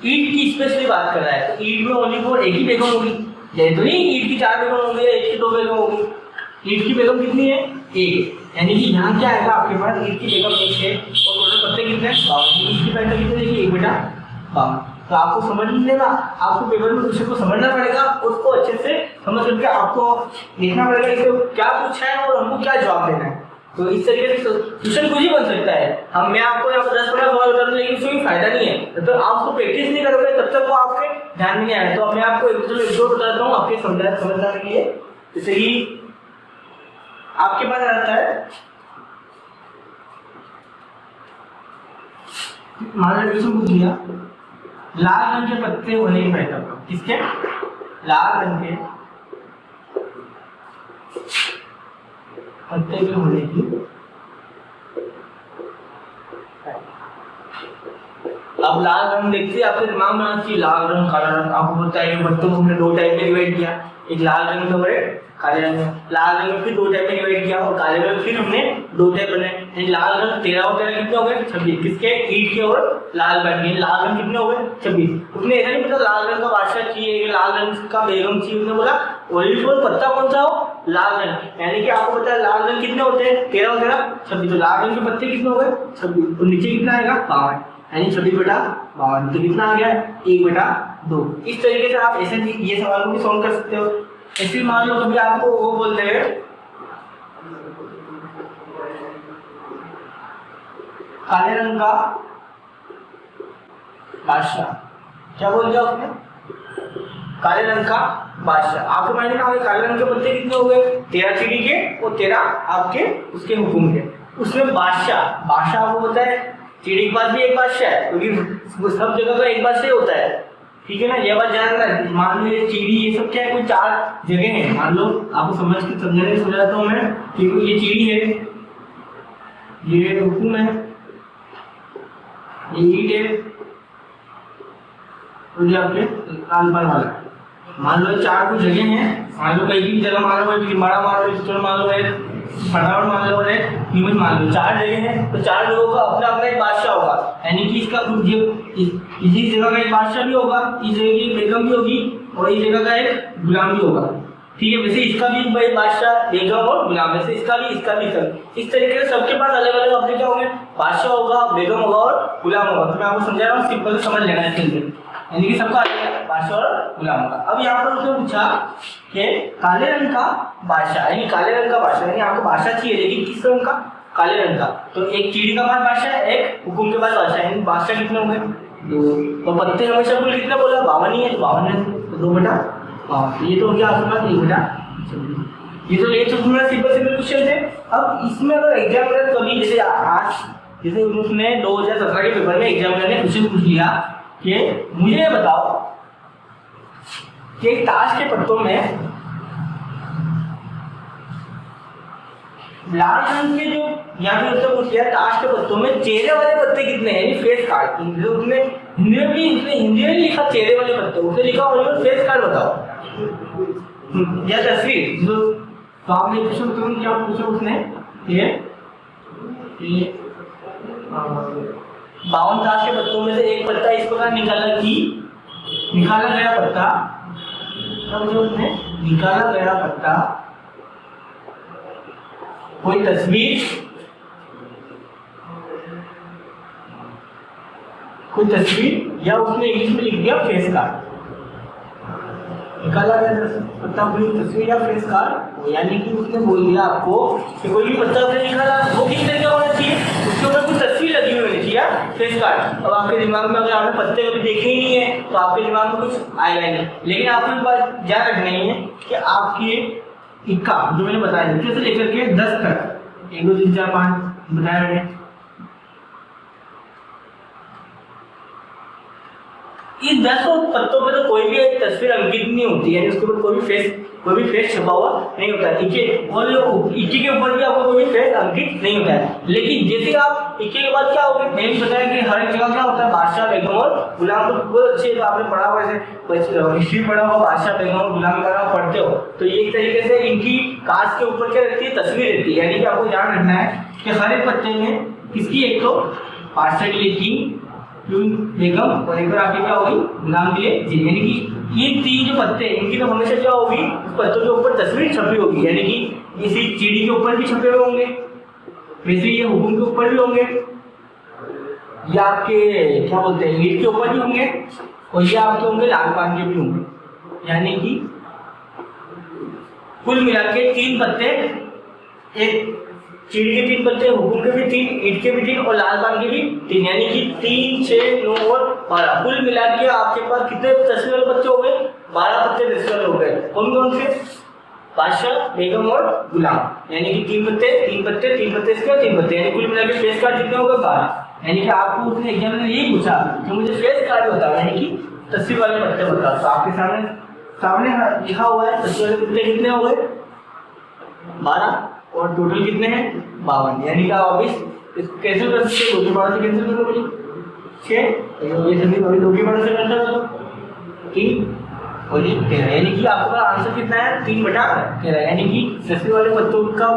ईट की स्पेशली बात कर रहा है, तो ईट में ओनली फॉर एक ही बेगम होगी, जैसे तो नहीं ईट की 4 बेगम होंगे, ईट की 2 बेगम होगी। ईट की बेगम कितनी है? 1, यानी कि यहाँ क्या आएगा आपके पास? ईट की बेगम 1 है और टोटल पत्ते कितने हैं? 52। ईट की पैटर्न कितने देखिए? 1/52। तो आपको समझने ना, आपको पेपर में क्वेश्चन को समझना पड़ेगा, उसको अच्छे से समझ करके आपको देखना पड़ेगा इसको क्या पूछा है और हमको क्या जवाब देना है। तो इस तरीके से क्वेश्चन कुछ ही बन सकता है। मैं आपको यहाँ पर 10-15 सवाल बता दूं, लेकिन उसमें भी फायदा नहीं है, तो आप उसको प्रैक्टिस नहीं करोगे तब तक वो आपके ध्यान में नहीं आएगा। तो मैं आपको एक दो बता देता हूँ आपके समझने के लिए। जैसे कि आपके पास आता है, मान लो क्वेश्चन पूछ लिया, लाल रंग के पत्ते होने की व्याख्या करो। किसके? लाल रंग के पत्ते के होने की। अब लाल रंग देखते आपके दिमाग में आना चाहिए, लाल रंग काला रंग। आपको पता है पत्तों को हमने 2 टाइप में डिवाइड किया, एक लाल रंग में और काले रंग में। लाल रंग में फिर 2 टाइप में डिवाइड किया और काले में फिर हमने 2 टाइप बनाए। लाल रंग 13 और 13 कितने हो गए? 26। किसके? ईट के और लाल बैठ गए। लाल रंग कितने हो गए? 26। उसने ऐसा नहीं पता लाल रंग का बादशाह चाहिए, लाल रंग का बेगम चाहिए, उसने बोला ओनली फॉर पत्ता कौन सा हो? लाल रंग। यानी कि आपको पता है लाल रंग कितने होते हैं? 13 और 13 26। तो लाल रंग के पत्ते कितने हो गए? 26। और नीचे कितना आएगा? 52, यानी 26/52। तो कितना आ गया? 1/2। इस तरीके से आप ऐसे ये सवाल को भी सॉल्व कर सकते हो। ऐसे मान लो कभी आपको वो बोलते हैं काले रंग का बादशाह, क्या बोल दिया उसने? काले रंग का बादशाह। आपके मायने में आगे काले रंग के पत्ते कितने हो गए? 13 चिड़ी के और 13 आपके उसके हुकुम के। उसमें बादशाह, बादशाह आपको पता है चिड़ी के पास भी एक बादशाह है, क्योंकि सब जगह का एक बादशाह होता है, ठीक है ना। ये बात ध्यान रखना। मान लो ये चिड़ी ये सब क्या है, कोई 4 जगह है, मान लो आपको समझ के समझाने की समझाता हूँ मैं कि ये चिड़ी है, ये हुकुम है, ये ईट है, और ये आपके लालपान वाला। मान लो 4 कुछ जगह हैं, मान लो कहीं की जगह मान लो लिमाड़ा मान लो, चित्तौड़ मान लो, है फटाफट मान लो, और नीमच मान लो, 4 जगह हैं। तो 4 लोगों का अपना अपना एक बादशाह होगा, यानी कि इसका खुद इसी जगह का एक बादशाह भी होगा, इस जगह की बेगम भी होगी, और इस जगह का एक गुलाम भी होगा, ठीक है। वैसे इसका भी भाई बादशाह, बेगम और गुलाम, वैसे इसका भी इसका भी इस तरीके से सबके पास अलग अलग अपने क्या होंगे, बादशाह होगा, बेगम होगा और गुलाम होगा। तो मैं आपको समझा रहा हूँ, सिंपल से समझ लेना है इसके अंदर, यानी कि सबका अलग बादशाह और गुलाम होगा। अब यहाँ पर उसने पूछा कि काले रंग का बादशाह, यानी काले रंग का बादशाह, यानी आपको बादशाह चाहिए लेकिन किस रंग का, काले रंग का। तो एक चिड़ी का पास बादशाह है, एक हुकुम के पास बादशाह, यानी बादशाह कितने होंगे, 2। तो पत्ते हमेशा कुल कितने बोला, 52 ही है, तो 52 है, तो 2 बटा 5। ये तो हो गया आपके पास 1 बटा 26। ये तो थोड़ा सिंपल सिंपल क्वेश्चन थे। अब इसमें अगर एग्जामिनर कभी जैसे आज जैसे उसने 2017 के पेपर में एग्जामिनर ने क्वेश्चन पूछ लिया कि मुझे ये बताओ कि ताश के पत्तों में लाल रंग के जो यहाँ पे उसने पूछ लिया, ताश के पत्तों में चेहरे वाले पत्ते कितने हैं, यानी फेस कार्ड। उसने हिंदी में लिखा चेहरे वाले पत्ते, उसने लिखा और फेस कार्ड बताओ या तस्वीर। तो आपने क्वेश्चन क्या पूछा उसने, ये 52 ताश के पत्तों में से एक पत्ता इस प्रकार निकाला गया पत्ता, तब जो उसने निकाला गया पत्ता कोई तस्वीर या उसने इंग्लिश में लिख दिया फेस कार्ड। निकाला गया पत्ता कोई तस्वीर या फेस कार्ड, यानी कि उसने बोल दिया आपको कि कोई भी पत्ता उसने निकाला वो किस तरह का होना चाहिए, उसके ऊपर कुछ तस्वीर लगी हुई होनी चाहिए, फेस कार्ड। अब आपके दिमाग में अगर आपने पत्ते कभी देखे ही नहीं है तो आपके दिमाग में कुछ आएगा नहीं। लेकिन आपको एक बात याद रखनी है कि आपके इक्का जो मैंने बताया नीचे से लेकर के 10 तक, 1 2 3 4 5 बताया मैंने, इस 10 पत्तों पे तो कोई भी एक तस्वीर अंकित नहीं होती है, उसके ऊपर कोई भी फेस छपा हुआ नहीं होता है। इक्के के ऊपर भी आपको कोई भी फेस अंकित नहीं होता है। लेकिन जैसे आप इक्के के बाद क्या होगा, मैंने भी बताया कि हर एक जगह क्या होता है, बादशाह, बेगम और गुलाम। तो बहुत अच्छे तो आपने पढ़ा हुआ, ऐसे हिस्ट्री पढ़ा हुआ, बादशाह, बेगम और गुलाम का नाम पढ़ते हो, तो ये एक तरीके से इनकी कांच के ऊपर क्या रहती है, तस्वीर रहती है। यानी कि आपको ध्यान रखना है कि हर एक पत्ते में किसकी, एक तो बादशाह की लिखी, बेगम, और एक बार आपके क्या होगी, गुलाम के लिए जी। यानी कि ये 3 जो पत्ते हैं इनकी तो हमेशा क्या होगी, पत्तों के ऊपर तस्वीर छपी होगी, यानी कि इसी चिड़ी के ऊपर भी छपे हुए होंगे, वैसे ये हुकुम के ऊपर भी होंगे, या आपके क्या बोलते हैं ईट के ऊपर भी होंगे, और ये आपके होंगे लाल पान के भी होंगे। यानी कि कुल मिला के 3 पत्ते, एक चिड़ी के 3 पत्ते, हुकुम के भी 3, ईट के भी 3 और लाल पान के भी 3, यानी कि 3 6 9 और 12, कुल मिला के आपके पास कितने तस्वीर वाले पत्ते हो गए, 12 पत्ते तस्वीर वाले हो गए। कौन कौन से, बादशाह, बेगम और गुलाम। यानी कि 3 पत्ते इसके और 3 पत्ते, यानी कुल मिला के फेस कार्ड कितने हो गए, 12। यानी कि आपको उसने एग्जाम में यही पूछा कि मुझे फेस कार्ड बताओ, यानी कि तस्वीर वाले पत्ते बताओ। तो आपके सामने लिखा हुआ है तस्वीर वाले पत्ते कितने हो गए, 12, और टोटल कितने हैं, 52। यानी कि आप इसको कैंसिल कर सकते हो, 2 के 12 से कैंसिल कर दो, 6, ये सभी कभी 2 के 12 से कैंसिल कर दो, 3 और ये 13। यानी कि आपका आंसर कितना है, 3 बटा 13। यानी कि तस्वीर वाले पत्तों का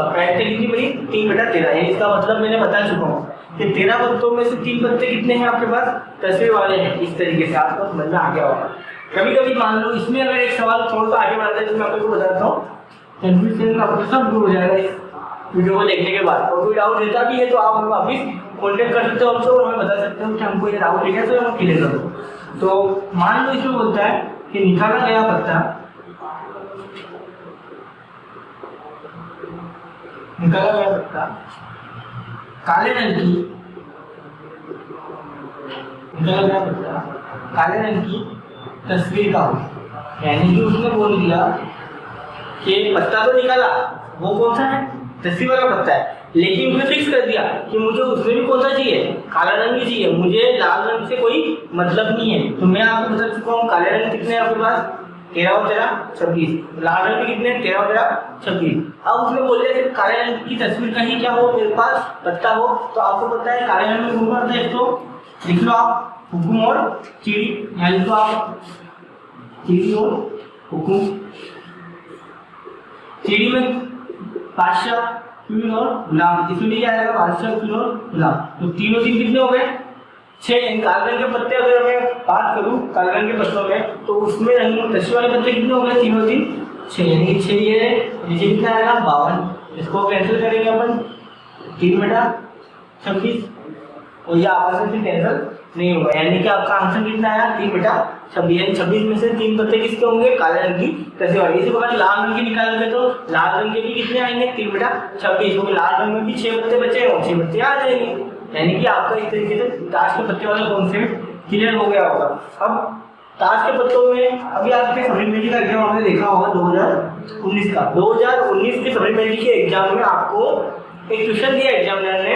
प्रायोरिटी कितनी बनी, 3 बटा 13। यानी इसका मतलब मैंने बता चुका हूँ कि 13 पत्तों में से 3 पत्ते कितने हैं आपके पास, तस्वीर वाले हैं। इस तरीके से आपको समझ में आ गया होगा। कभी कभी मान लो इसमें अगर एक सवाल थोड़ा सा आगे बढ़ाता है तो मैं आपको बताता हूँ, कंफ्यूजन का सब दूर हो जाएगा इस वीडियो को देखने के बाद। और कोई डाउट रहता भी है तो आप हमें वापिस कॉन्टेक्ट कर सकते हो हमसे, और हमें बता सकते हो कि हमको ये डाउट है तो हम क्लियर कर दो। तो मान लो इसमें बोलता है कि निकाला गया पत्ता काले रंग की तस्वीर का हो। यानी कि उसने बोल दिया कि पत्ता तो निकाला, वो कौन सा है, तस्वीर वाला पत्ता है, लेकिन उसने फिक्स कर दिया कि मुझे उसमें भी कौन सा चाहिए, काला रंग ही चाहिए, मुझे लाल रंग से कोई मतलब नहीं है। तो मैं आपको बता चुका हूँ काले रंग कितने हैं आपके पास, 13 और 13 26, लाल रंग के कितने 13 और 13 26। अब उसने बोल दिया कि काले रंग की तस्वीर कहीं क्या हो मेरे पास पत्ता हो, तो आपको पता है काले रंग में कौन होता है, तो लिख लो आप हुकुम और चिड़ी, यहाँ लिख लो आप चिड़ी और हुकुम। चिड़ी में बादशाह क्वीन और गुलाम, इसमें भी आएगा बादशाह क्वीन और गुलाम। तो तीनों दिन कितने हो गए 6। काले रंग के पत्ते अगर मैं बात करूं काले रंग के पत्तों में, तो उसमें रंग दस्यु वाले पत्ते कितने हो गए तीनों दिन 6, यानी 6 ये नीचे कितना आएगा 52। इसको कैंसिल करेंगे अपन 3 बटा 26, और ये आपस में कैंसिल नहीं होगा, यानी कि आपका आंसर कितना आया 3 बटा 26, यानी 26 में से 3 पत्ते किसके होंगे काले रंग की तस्वीर वाले। इसी प्रकार लाल रंग के निकालोगे तो लाल रंग के भी कितने आएंगे 3 बटा 26, क्योंकि लाल रंग में भी 6 पत्ते बचे हैं, 6 पत्ते आ जाएंगे, यानी कि आपका इस तरीके से ताश के पत्ते वाला कॉन्सेप्ट क्लियर हो गया होगा। अब ताश के पत्तों में अभी आपके सप्लीमेंट्री का एग्जाम आपने देखा होगा 2019 का, 2019 के सप्लीमेंट्री के एग्जाम में आपको एक क्वेश्चन दिया एग्जामिनर ने,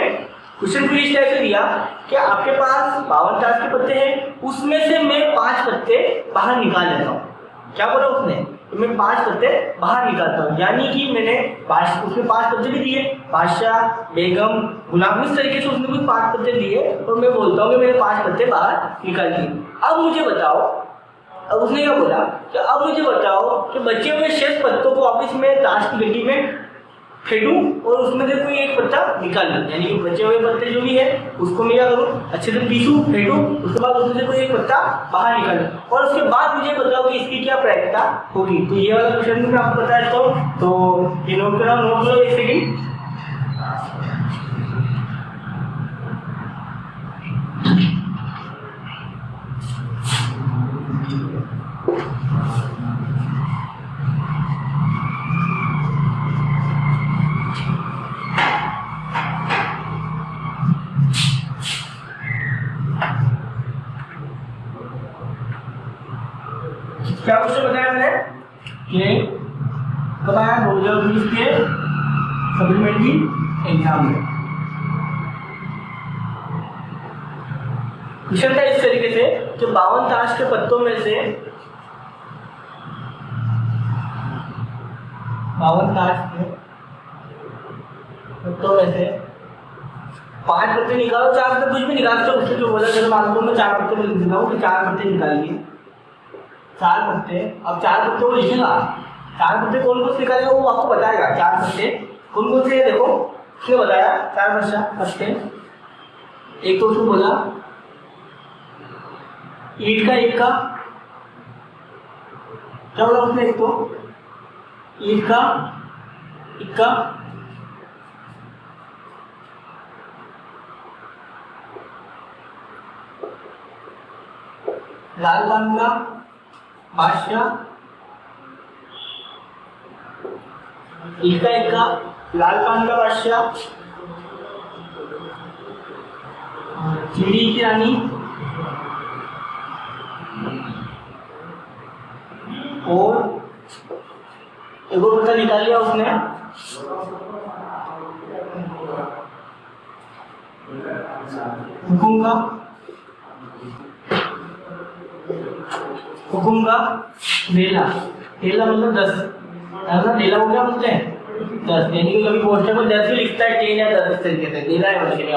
क्वेश्चन कुछ इस टाइप से दिया कि आपके पास 52 ताश के पत्ते हैं, उसमें से मैं 5 पत्ते बाहर निकाल लेता हूँ। क्या बोला उसने, तो मैं 5 पत्ते बाहर निकालता हूँ, यानी कि मैंने उसमें 5 पत्ते भी दिए, बादशाह बेगम गुलाम, इस तरीके से उसने कुछ 5 पत्ते दिए और मैं बोलता हूँ कि मैंने 5 पत्ते बाहर निकाल दिए। अब मुझे बताओ, अब उसने क्या बोला कि अब मुझे बताओ कि बचे हुए शेष पत्तों को वापस मैं ताश की गड्डी में फेंकूं और उसमें से कोई एक पत्ता निकाल लूं, यानी कि बचे हुए पत्ते जो भी है उसको मैं क्या करूं अच्छे से पीसूं फेंकूं, उसके बाद उसमें से कोई एक पत्ता बाहर निकालूं और उसके बाद मुझे बताओ कि इसकी क्या प्रायिकता होगी। तो ये वाला क्वेश्चन मैं आपको बता देता हूं, तो ये नोट करो 1 सेकेंड। क्या क्वेश्चन बताया मैंने कि कब आया 2020 के सप्लीमेंट्री एग्जाम में। क्वेश्चन था इस तरीके से कि 52 ताश के पत्तों में से 52 ताश के पत्तों में से 5 पत्ते निकालो, 4 पत्ते कुछ भी निकाल सकते हो, उससे जो बोला चलो मान लो मैं 4 पत्ते में लिख देता हूँ कि 4 पत्ते निकालिए 4 पत्ते। अब 4 पत्ते को लिखेगा, 4 पत्ते कौन कौन से निकालेगा वो आपको बताएगा। 4 पत्ते कौन कौन से देखो उसने बताया 4 पत्ते। एक तो उसने बोला ईंट का इक्का, क्या बोला उसने, एक तो ईंट का इक्का, लाल बांग्ला बादशाह, इक्का इक्का लाल पान का बादशाह, चिड़ी की रानी और एक और पत्ता निकाल लिया उसने हुकुम का ढेला, ढेला मतलब 10, ऐसा ढेला हो गया बोलते हैं 10, यानी कि कभी पोस्टर को 10 भी लिखता है 10 या 10 तरीके से ढेला है बोलते हैं,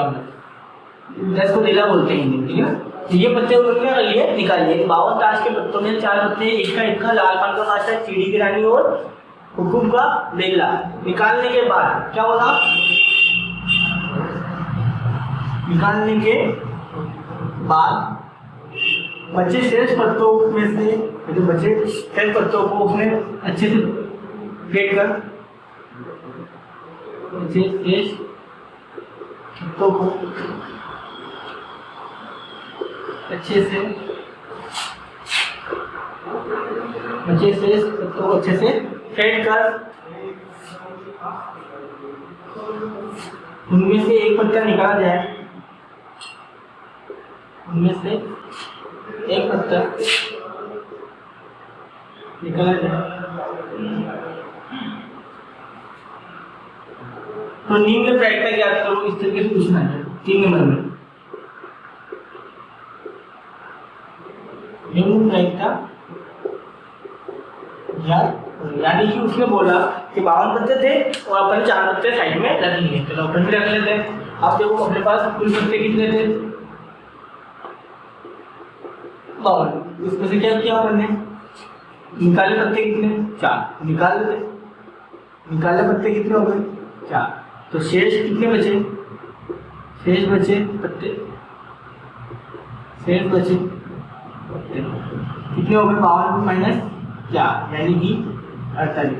10 को ढेला बोलते हैं, ठीक है। तो ये पत्ते उन्होंने क्या लिए निकालिए, 52 ताश के पत्तों में 4 पत्ते, इक्का लाल पान का बादशाह, चिड़ी की रानी और हुकुम का ढेला। निकालने के बाद क्या बोला, निकालने के बाद बचे शेष पत्तों में से जो बचे शेष पत्तों को उसने अच्छे से फेंट कर, बचे शेष पत्तों को अच्छे से, बचे शेष पत्तों को अच्छे से फेंट कर उनमें से एक पत्ता निकाला जाए, उनमें से एक पत्ता निकाला जाए। तो निम्न प्रायिकता ज्ञात करो, इस तरीके से पूछना है 3 नंबर में। निम्न प्रायिकता ज्ञात, यानी कि उसने बोला कि 52 पत्ते थे और अपन 4 पत्ते साइड में रख लिए, चलो अपन भी रख लेते हैं। आप देखो अपने पास कुल पत्ते कितने थे 52, इसमें से क्या किया अपन ने, निकाले पत्ते कितने 4, निकाल लेते, निकाले पत्ते कितने हो गए 4, तो शेष कितने बचे, शेष बचे पत्ते, शेष बचे पत्ते कितने हो गए 52 माइनस 4 यानी कि 48,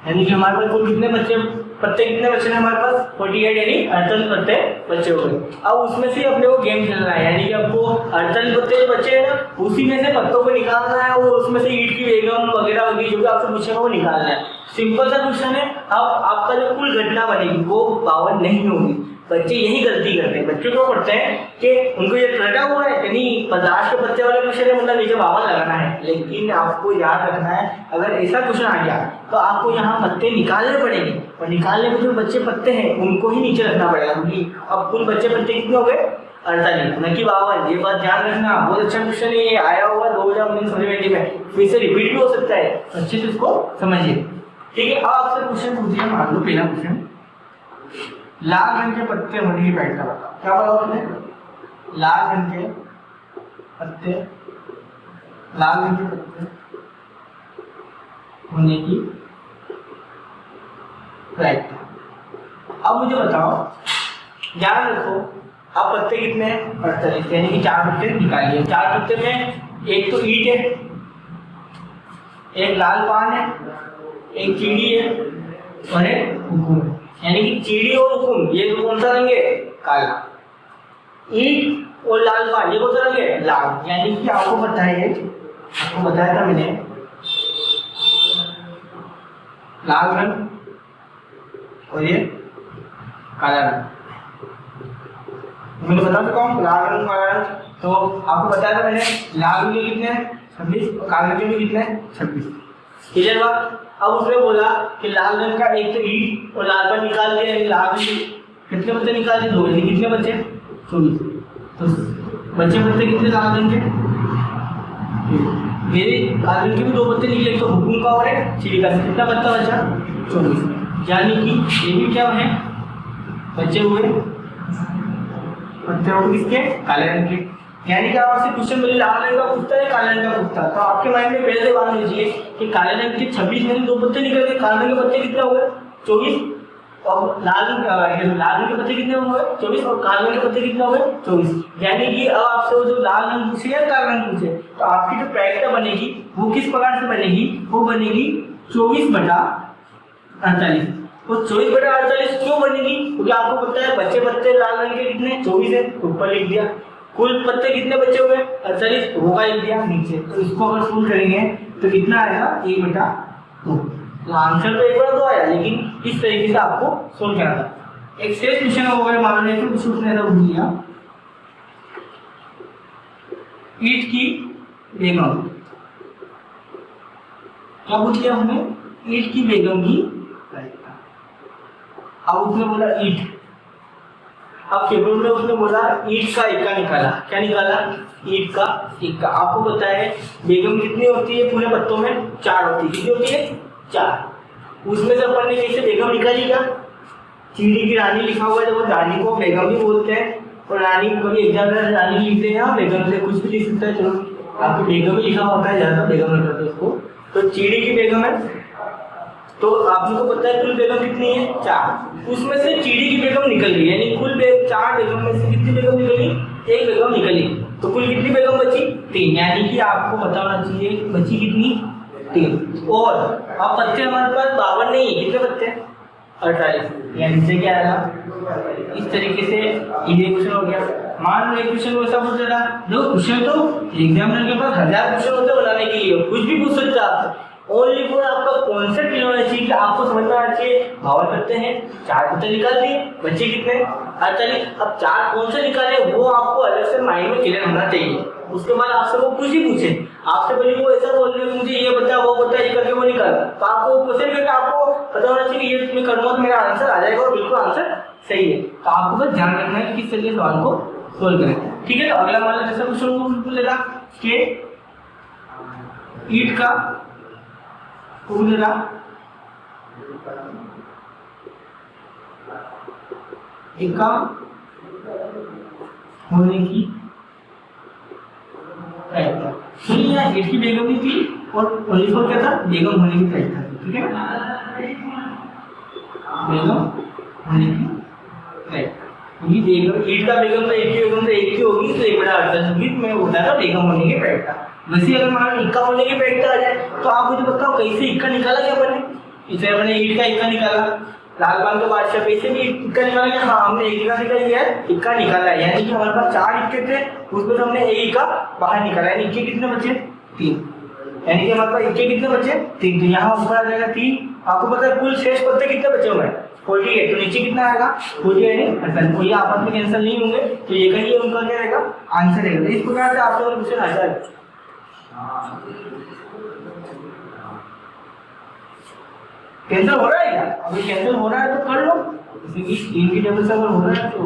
यानी कि हमारे पास कुल कितने बच्चे पत्ते कितने बचे हैं हमारे पास 48 यानी 48 पत्ते बचे हो गए। अब उसमें से अपने को गेम खेलना है, यानी कि आपको 48 पत्ते जो बचे हैं ना उसी में से पत्तों को निकालना है और उसमें से ईंट की बेगम वगैरह होगी जो भी आपसे पूछेगा वो निकालना है। सिंपल सा क्वेश्चन है। अब आपका जो कुल घटना बनेगी वो 52 नहीं होगी। बच्चे यही गलती करते हैं, बच्चे क्या करते हैं कि उनको ये रटा हुआ है कि नहीं 50 के पत्ते वाले क्वेश्चन है मतलब नीचे 52 लगाना है, लेकिन आपको याद रखना है अगर ऐसा क्वेश्चन आ गया तो आपको यहाँ पत्ते निकालने पड़ेंगे और निकालने में जो बच्चे पत्ते हैं उनको ही नीचे रखना पड़ेगा, क्योंकि अब कुल बच्चे पत्ते कितने हो गए 48 न कि 52। ये बात ध्यान रखना, बहुत अच्छा क्वेश्चन है, ये आया हुआ 2019 में, फिर से रिपीट भी हो सकता है, अच्छे से इसको समझिए। ठीक है, अब आपसे क्वेश्चन पूछिए, मान लो पहला क्वेश्चन, लाल रंग के पत्ते होने की प्रायिकता बताओ। क्या बोला आपने, लाल रंग के पत्ते, लाल रंग के पत्ते होने की प्रायिकता। अब मुझे बताओ, ध्यान रखो अब पत्ते कितने हैं 48, यानी कि 4 पत्ते निकालिए। 4 पत्ते में एक तो ईंट है, एक लाल पान है, एक चीड़ी है और एक हुकुम है। यानी कि चीड़ी और हुकुम ये तो कौन सा रंग है काला, ईंट और लाल पान ये कौन सा रंग है लाल। यानी कि आपको बताया था मैंने लाल रंग और ये काला रंग, मैंने बता चुका हूँ लाल रंग काला रंग। तो आपको बताया था मैंने लाल रंग के कितने हैं 26 और काले रंग के भी कितने हैं 26। क्लियर बात। अब उसने बोला कि लाल रंग का एक तो ईंट और लाल पान निकाल दिया, लाल रंग कितने पत्ते निकाल दिए 2, यानी कितने बचे 24। तो बचे पत्ते कितने लाल रंग के, मेरे लाल रंग के भी 2 पत्ते निकले, एक तो हुकुम का और एक चीड़ी का, कितना पत्ता बचा 24। यानी कि ये भी क्या है बचे हुए पत्ते हो किसके काले रंग के। यानी कि आपसे क्वेश्चन बोले लाल रंग का पूछता है काले रंग का पूछता है, तो आपके माइंड में पहले बात लीजिए कि काले रंग के 26 में 2 पत्ते निकल गए, काले रंग के पत्ते कितने हो गए 24 और लाल रंग के पत्ते कितने हो गए 24 और काले रंग के पत्ते कितने हो गए 24। यानी कि अब आपसे वो जो लाल रंग पूछे या काला रंग पूछे तो आपकी जो प्रायिकता बनेगी वो किस प्रकार से बनेगी, वो बनेगी 24/48। वो 24/48 क्यों बनेगी, क्योंकि आपको पता है बच्चे पत्ते लाल रंग के कितने 24 है, ऊपर लिख दिया, कुल पत्ते कितने बचे हुए 48 होगा लिख दिया नीचे। तो इसको अगर सोल्व करेंगे तो कितना आएगा 1/2। तो आंसर तो 1/2 आया, लेकिन इस तरीके से आपको सोल्व करना था। एक शेष क्वेश्चन हो गया, मान लो तो उसने ऐसा पूछ लिया ईंट की बेगम, क्या पूछ लिया हमने ईंट की बेगम की प्रायिकता। अब उसने बोला ईंट, अब केबल में उसने बोला ईंट का इक्का निकाला, क्या निकाला ईंट का इक्का। आपको पता है बेगम कितनी होती है पूरे पत्तों में 4 होती है, कितनी होती है 4। उसमें से अपन ने कैसे बेगम निकाली, क्या चीड़ी की रानी लिखा हुआ है, जब रानी को बेगम भी बोलते हैं और रानी कभी एग्जाम में रानी लिखते हैं, बेगम से कुछ भी लिख सकता है, चलो आपको बेगम ही लिखा होता है, ज्यादा बेगम लिखते हैं उसको। तो चीड़ी की बेगम है, तो आप लोगों को पता है कुल बेगम कितनी है 4, उसमें से चीड़ी की बेगम निकल गई, यानी कुल 4 बेगम में से कितनी बेगम निकली 1 बेगम निकली, तो कुल कितनी बेगम बची 3। यानी कि आपको पता होना चाहिए बची कितनी 3। और अब पत्ते हमारे पास 52 नहीं है, कितने पत्ते 48, यानी से क्या आएगा इस तरीके से ये क्वेश्चन हो गया। मान लो एक क्वेश्चन वैसा पूछ रहा, देखो क्वेश्चन तो एग्जामिनर के पास 1000 क्वेश्चन होते बनाने के लिए, कुछ भी पूछ सकता है आपसे, ओनली फॉर आपका कॉन्सेप्ट क्लियर होना चाहिए कि आपको समझ में आना चाहिए भावल करते हैं, 4 उत्तर निकाल दिए, बच्चे कितने 48। अब 4 कौन से निकाले वो आपको अलग से माइंड में क्लियर होना चाहिए। उसके बाद आपसे वो कुछ ही पूछे, आपसे बोलिए वो ऐसा बोल रहे हैं मुझे ये बता वो बता, ये करके वो निकाला, तो आपको क्वेश्चन करके आपको पता होना चाहिए कि ये मैं करूँगा तो मेरा आंसर आ जाएगा और बिल्कुल आंसर सही है। तो आपको बस ध्यान रखना है कि किस तरीके सवाल को सोल्व करें। ठीक है, तो अगला वाला जैसा क्वेश्चन बोलेगा कि ईंट का टुकड़ा इक्का होने की प्रायिकता, ईंट की बेगम भी थी और ओलिफर क्या था, बेगम होने की प्रायिकता थी। ठीक है, बेगम होने की प्रायिकता, क्योंकि बेगम ईंट का बेगम तो एक की बेगम तो एक ही होगी, तो एक बड़ा अर्थ होगी में होता है बेगम होने की प्रायिकता। वैसे अगर मान इक्का होने की प्रायिकता आ जाए तो आप मुझे बताओ कैसे इक्का निकाला क्या अपने, इसे अपने ईंट का इक्का निकाला, लालबाग के बादशाह पैसे भी इक्का निकाला क्या, हाँ हमने एक इक्का निकाल लिया है, इक्का निकाला है, यानी कि हमारे पास 4 इक्के थे उसमें से हमने एक इक्का बाहर निकाला, यानी इक्के कितने बचे 3, यानी कि हमारे पास इक्के कितने बचे 3, तो यहाँ ऊपर आ जाएगा 3। आपको पता है कुल शेष पत्ते कितने बचे हुए हैं 48, तो नीचे कितना आएगा 48, तो ये आपस में कैंसिल नहीं होंगे, तो ये का ये उनका क्या रहेगा आंसर रहेगा। इस प्रकार से आपसे क्वेश्चन आ जाएगा। कैंसिल हो रहा है क्या, अभी कैंसिल हो रहा है तो कर लो, इस 3 की टेबल से अगर हो रहा है तो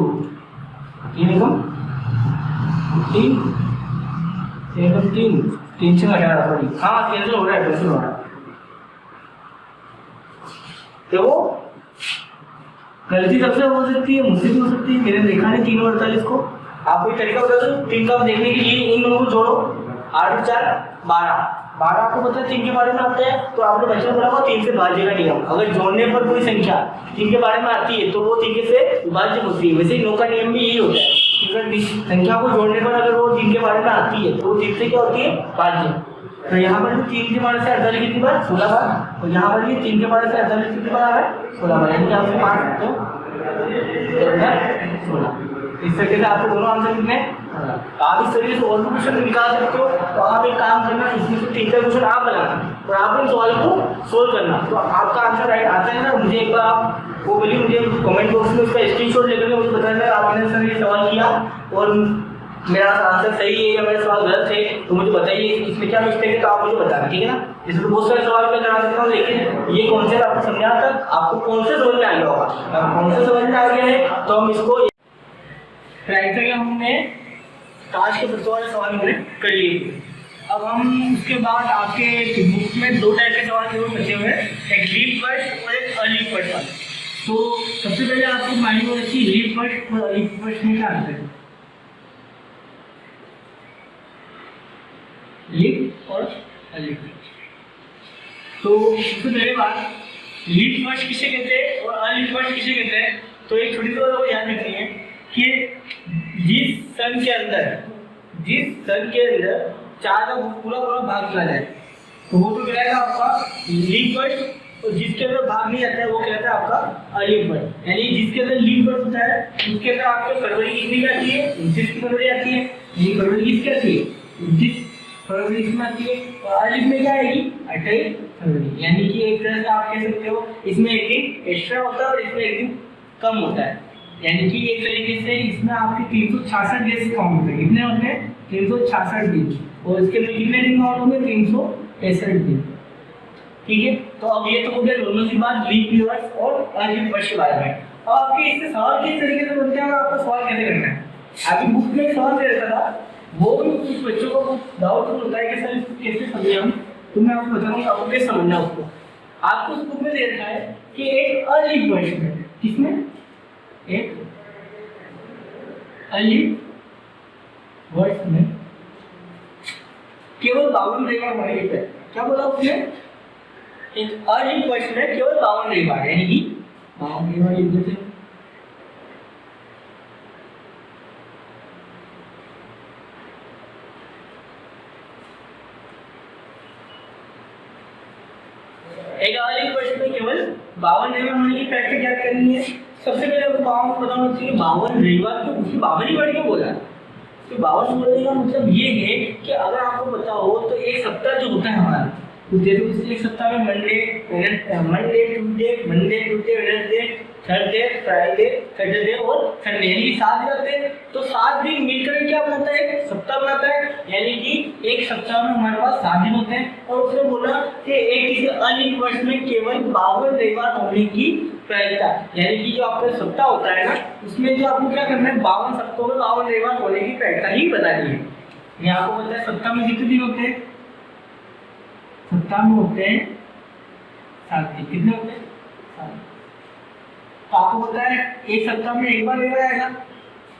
3 एकम 3 एकम 3 से 18 सॉरी, हाँ कैंसिल हो रहा है, कैंसिल हो रहा है। देखो गलती सबसे हो सकती है, मुझसे भी हो सकती है, मैंने देखा नहीं 3 और 48 को। आपको एक तरीका बता दूं 3 का देखने के लिए, इन दोनों को जोड़ो, 8 और 4 12 आपको पता है 3 के बारे में आता है, तो आपने बच्चे में पढ़ा होगा 3 से भाज्य का नियम, अगर जोड़ने पर कोई संख्या 3 के बारे में आती है तो वो 3 से विभाज्य होती है। वैसे 9 का नियम भी यही होता है, अगर संख्या को जोड़ने पर अगर वो 3 के बारे में आती है तो वो 3 से क्या होती है भाज्य। तो यहाँ पर भी 3 के बारे से 48 कितनी बार 16 बार, और यहाँ पर भी 3 के बारे से 48 कितनी बार है 16 बार, यानी कि आपसे 5 सकते हो 16। इस तरीके से आपको दोनों आंसर कितने, आप इस तरीके से और भी क्वेश्चन निकाल सकते हो। तो आप एक काम करना, इसमें से 3-4 क्वेश्चन आप बनाना और आप इन सवाल को सोल्व करना, तो आपका आंसर राइट आता है ना, मुझे एक बार आप वो बोलिए, मुझे कमेंट बॉक्स में उसका स्क्रीनशॉट लेकर मुझे बताना आपने सर ये सवाल किया और मेरा आंसर सही है या मेरा सवाल गलत है, तो मुझे बताइए इसमें क्या मिस्टेक है, तो आप मुझे बताना। ठीक है ना, इसमें बहुत सारे सवाल मैं करा सकता हूँ, लेकिन ये कॉन्सेप्ट आपको समझा तक आपको कौन से समझ में आ गया होगा, अब कौन से समझ में आ गया है तो हम इसको राइट करके हमने ताज के प्रश्नों वाले सवाल हमने कर लिए। अब हम उसके बाद आपके बुक में 2 टाइप के सवाल जरूर बचे हुए हैं, एक लीप फर्स्ट और एक अलीप फर्स्ट वाले। तो सबसे पहले आपको माइंड में रखिए लीप फर्स्ट और अलीप फर्स्ट में क्या अंतर है, लीप और अलीप फर्स्ट। तो सबसे पहले बात लीप फर्स्ट किसे कहते हैं और अलीप फर्स्ट किसे कहते हैं, तो एक छोटी सी बात को याद रखनी है कि जिस सन के अंदर 4 का पूरा भाग चला जाए तो वो तो कहलाएगा आपका लीप फर्स्ट, और जिसके अंदर भाग नहीं आता है वो कहलाता है आपका अलीप फर्स्ट। यानी जिसके अंदर लीप फर्स्ट होता है उसके अंदर आपके फरवरी कितनी आती है 29 की फरवरी आती है, ये फरवरी किसकी आती है 29 फरवरी इसमें आती है, और अलीप में क्या आएगी 28 फरवरी। यानी कि एक तरह से आप कह सकते हो इसमें एक दिन एक्स्ट्रा होता है और इसमें एक दिन कम होता है, यानी कि एक तरीके से इसमें आपके 366 डेज काउंट होते हैं। कितने होते हैं 366 दिन, और इसके अंदर कितने दिन काउंट होंगे 365 दिन। ठीक है, तो अब ये तो हो गया दोनों की बात लीप ईयर्स और अलीप वर्ष के बारे में। अब आपके इससे सवाल किस तरीके से बनते हैं, आपको सवाल कैसे करना है। अभी बुक में सवाल दे रखा था, वो भी कुछ बच्चों को कुछ डाउट होता है कि सर इसको कैसे समझे हम, तो मैं आपको बताऊंगा आपको कैसे समझना उसको। आपको उस बुक में दे रखा है कि एक अलीप वर्ष में, किसमें एक अलीप वर्ष में केवल 52 रविवार होने के, क्या बोला उसने, एक अलीप वर्ष में केवल 52 रविवार, यानी कि 52 रविवार लिख देते हैं। एक अलीप वर्ष में केवल 52 रविवार होने की फैक्ट क्या करनी है। सबसे पहले आपको 52 बताना चाहिए 52 रविवार क्यों, 52 वर्ड क्यों बोला, तो 52 बोलने का मतलब ये है कि अगर आपको पता हो तो एक सप्ताह जो होता है हमारा तो जैसे एक सप्ताह में Monday Tuesday Wednesday Thursday Friday Saturday और संडे, यानी 7 दिन होते हैं। तो 7 दिन मिलकर क्या बनता है, सप्ताह बनाता है। यानी कि एक सप्ताह में हमारे पास 7 दिन होते हैं। और उसने बोला कि एक किसी अन्य वर्ष में केवल 52 रविवार होने की प्रायिकता, यानी कि जो आपका सप्ताह होता है ना, उसमें जो आपको क्या करना है, 52 सप्ताह में 52 रविवार होने की प्रायिकता ही बतानी है। ये आपको पता है सप्ताह में कितने दिन होते हैं, सप्ताह में होते हैं 7 दिन। कितने होते हैं, 7। तो आपको पता है एक सप्ताह में एक बार रविवार आएगा,